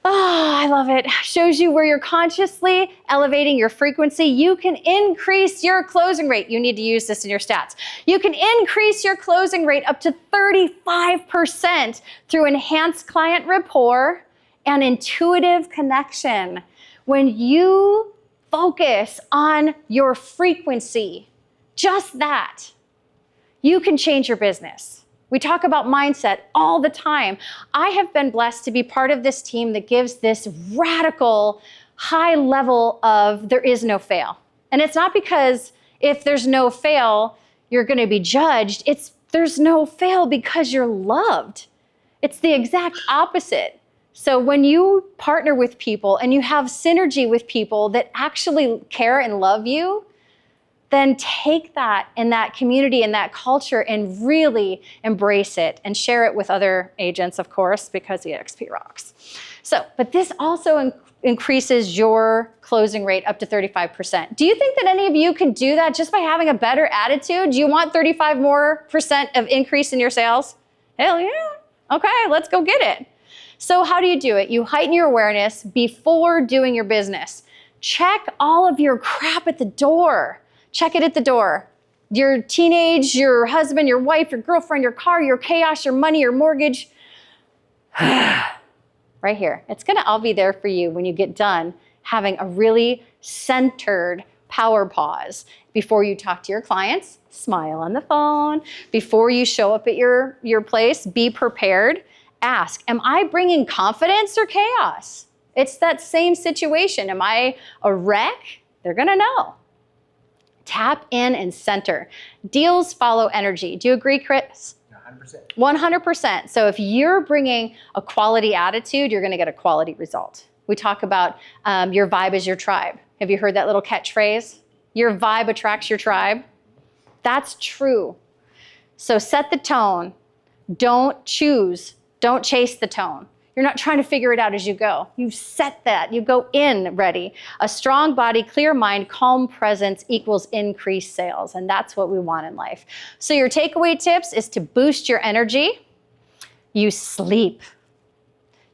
G: Oh, I love it. Shows you where you're consciously elevating your frequency. You can increase your closing rate. You need to use this in your stats. You can increase your closing rate up to 35% through enhanced client rapport and intuitive connection. When you focus on your frequency, just that, you can change your business. We talk about mindset all the time. I have been blessed to be part of this team that gives this radical, high level of there is no fail. And it's not because if there's no fail, you're going to be judged. It's there's no fail because you're loved. It's the exact opposite. So when you partner with people and you have synergy with people that actually care and love you, then take that in that community and that culture and really embrace it and share it with other agents, of course, because EXP rocks. So, but this also increases your closing rate up to 35%. Do you think that any of you can do that just by having a better attitude? Do you want 35% more of increase in your sales? Hell yeah. Okay, let's go get it. So how do you do it? You heighten your awareness before doing your business. Check all of your crap at the door. Check it at the door. Your teenage, your husband, your wife, your girlfriend, your car, your chaos, your money, your mortgage. Right here. It's gonna all be there for you when you get done having a really centered power pause. Before you talk to your clients, smile on the phone. Before you show up at your place, be prepared. Ask, am I bringing confidence or chaos? It's that same situation. Am I a wreck? They're gonna know. Tap in and center. Deals follow energy. Do you agree, Chris?
A: 100%.
G: 100%. So if you're bringing a quality attitude, you're going to get a quality result. We talk about your vibe is your tribe. Have you heard that little catchphrase? Your vibe attracts your tribe. That's true. So set the tone. Don't chase the tone. You're not trying to figure it out as you go. You set that. You go in ready. A strong body, clear mind, calm presence equals increased sales. And that's what we want in life. So your takeaway tips is to boost your energy. You sleep.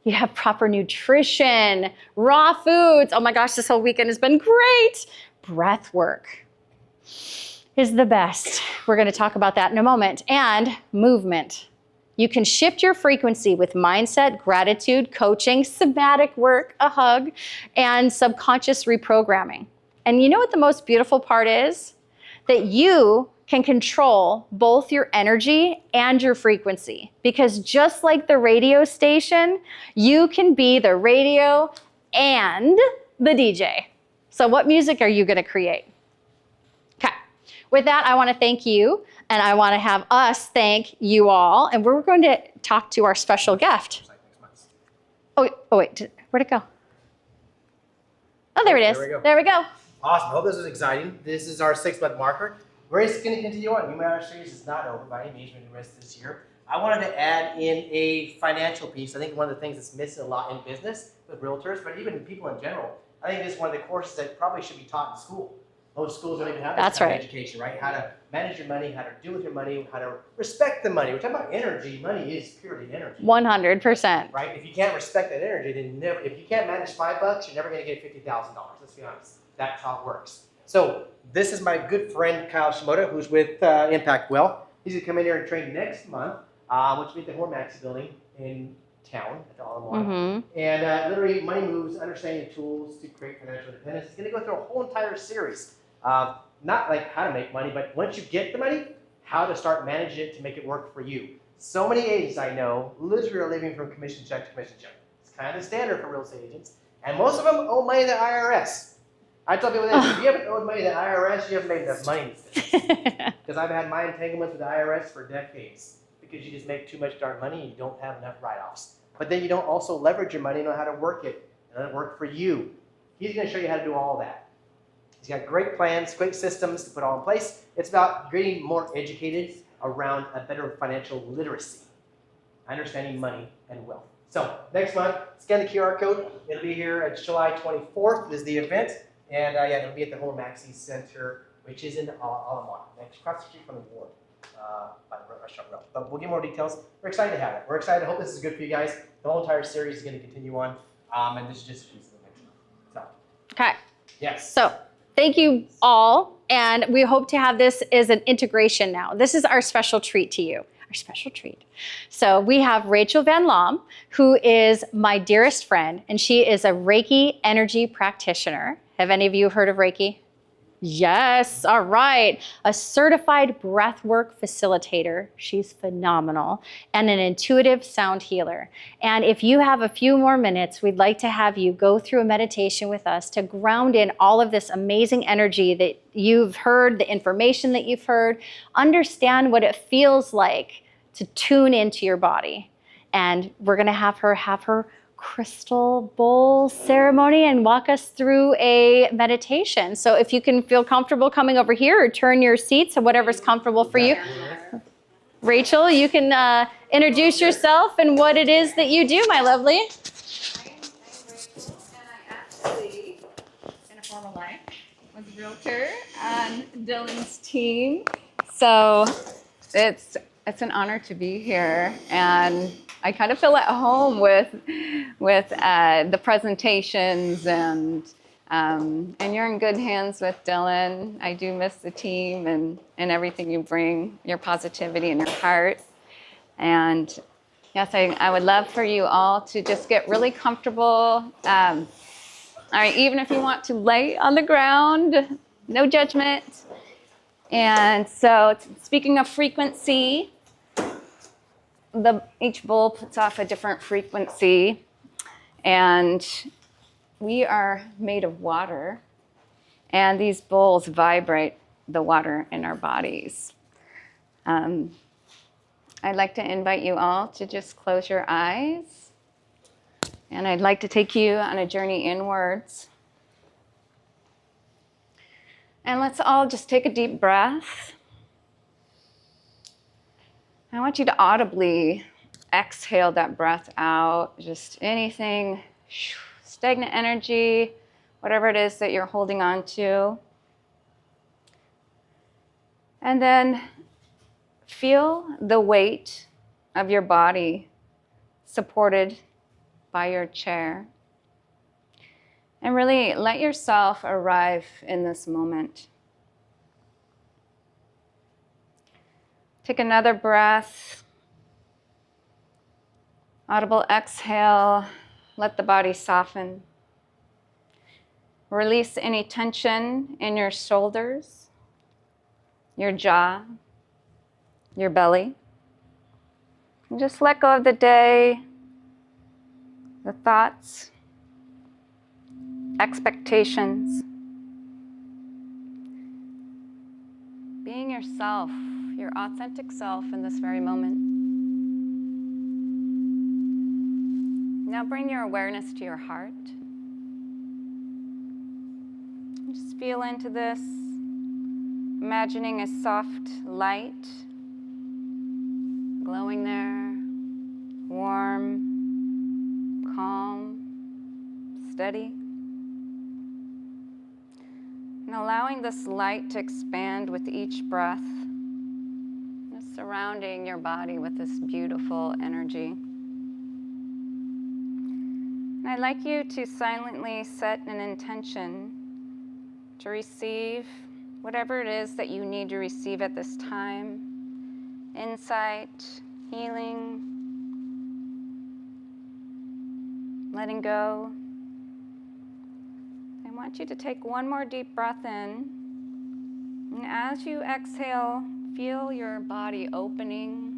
G: You have proper nutrition, raw foods. Oh my gosh, this whole weekend has been great. Breath work is the best. We're going to talk about that in a moment. And movement. You can shift your frequency with mindset, gratitude, coaching, somatic work, a hug, and subconscious reprogramming. And you know what the most beautiful part is? That you can control both your energy and your frequency. Because just like the radio station, you can be the radio and the DJ. So what music are you going to create? Okay. With that, I want to thank you. And I want to have us thank you all. And we're going to talk to our special guest. Oh, wait, where'd it go? Oh, there it is. There we go.
A: Awesome. I hope this was exciting. This is our 6-month marker. We're just going to continue on. Human Series is not over by any means for the rest of this year. I wanted to add in a financial piece. I think one of the things that's missing a lot in business with realtors, but even people in general, I think this is one of the courses that probably should be taught in school. Most schools don't even have this kind of education, right? How to manage your money, how to deal with your money, how to respect the money. We're talking about energy. Money is purely energy.
G: 100%.
A: Right? If you can't respect that energy, then never. If you can't manage $5, you're never going to get $50,000. Let's be honest. That's how it works. So this is my good friend Kyle Shimoda, who's with Impact Wealth. He's going to come in here and train next month, which will be at the Hormax building in town at the All-in-One.
G: Mm-hmm.
A: And literally, money moves, understanding the tools to create financial independence. He's going to go through a whole entire series. Not like how to make money, but once you get the money, how to start managing it to make it work for you. So many agents I know literally are living from commission check to commission check. It's kind of standard for real estate agents. And most of them owe money to the IRS. I tell people this, if you haven't owed money to the IRS, you haven't made enough money in this business. Because I've had my entanglements with the IRS for decades. Because you just make too much darn money and you don't have enough write-offs. But then you don't also leverage your money and know how to work it. And let it work for you. He's going to show you how to do all that. He's got great plans, great systems to put all in place. It's about getting more educated around a better financial literacy, understanding money and wealth. So next month, scan the QR code. It'll be here at July 24th is the event. And yeah, it'll be at the Whole Maxi Center, which is in Alamont, next across the street from the ward by the restaurant grill. But we'll get more details. We're excited to have it. We're excited. I hope this is good for you guys. The whole entire series is going to continue on. And this is just a piece of the next month. So,
G: Okay.
A: yes.
G: So thank you all. And we hope to have this as an integration now. This is our special treat to you. Our special treat. So we have Rachel Van Loom, who is my dearest friend, and she is a Reiki energy practitioner. Have any of you heard of Reiki? Yes, all right. A certified breathwork facilitator. She's phenomenal. And an intuitive sound healer. And if you have a few more minutes, we'd like to have you go through a meditation with us to ground in all of this amazing energy that you've heard, the information that you've heard, understand what it feels like to tune into your body. And we're going to have her crystal bowl ceremony and walk us through a meditation. So if you can feel comfortable coming over here or turn your seats or whatever's comfortable for you. Rachel, you can introduce yourself and what it is that you do, my lovely.
I: I'm Rachel, and I actually, in a former life, was a realtor on Dylan's team. So it's an honor to be here, and I kind of feel at home with the presentations, and you're in good hands with Dylan. I do miss the team and everything you bring, your positivity and your heart. And yes, I would love for you all to just get really comfortable. All right, even if you want to lay on the ground, no judgment. And so speaking of frequency, each bowl puts off a different frequency, and we are made of water, and these bowls vibrate the water in our bodies. I'd like to invite you all to just close your eyes, and I'd like to take you on a journey inwards. And let's all just take a deep breath. I want you to audibly exhale that breath out, just anything, stagnant energy, whatever it is that you're holding on to. And then feel the weight of your body supported by your chair. And really let yourself arrive in this moment. Take another breath. Audible exhale. Let the body soften. Release any tension in your shoulders, your jaw, your belly. And just let go of the day, the thoughts, expectations. Being yourself, your authentic self in this very moment. Now bring your awareness to your heart. Just feel into this, imagining a soft light glowing there, warm, calm, steady. And allowing this light to expand with each breath, just surrounding your body with this beautiful energy. And I'd like you to silently set an intention to receive whatever it is that you need to receive at this time. Insight, healing, letting go. I want you to take one more deep breath in. And as you exhale, Feel your body opening,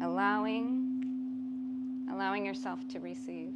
I: allowing yourself to receive.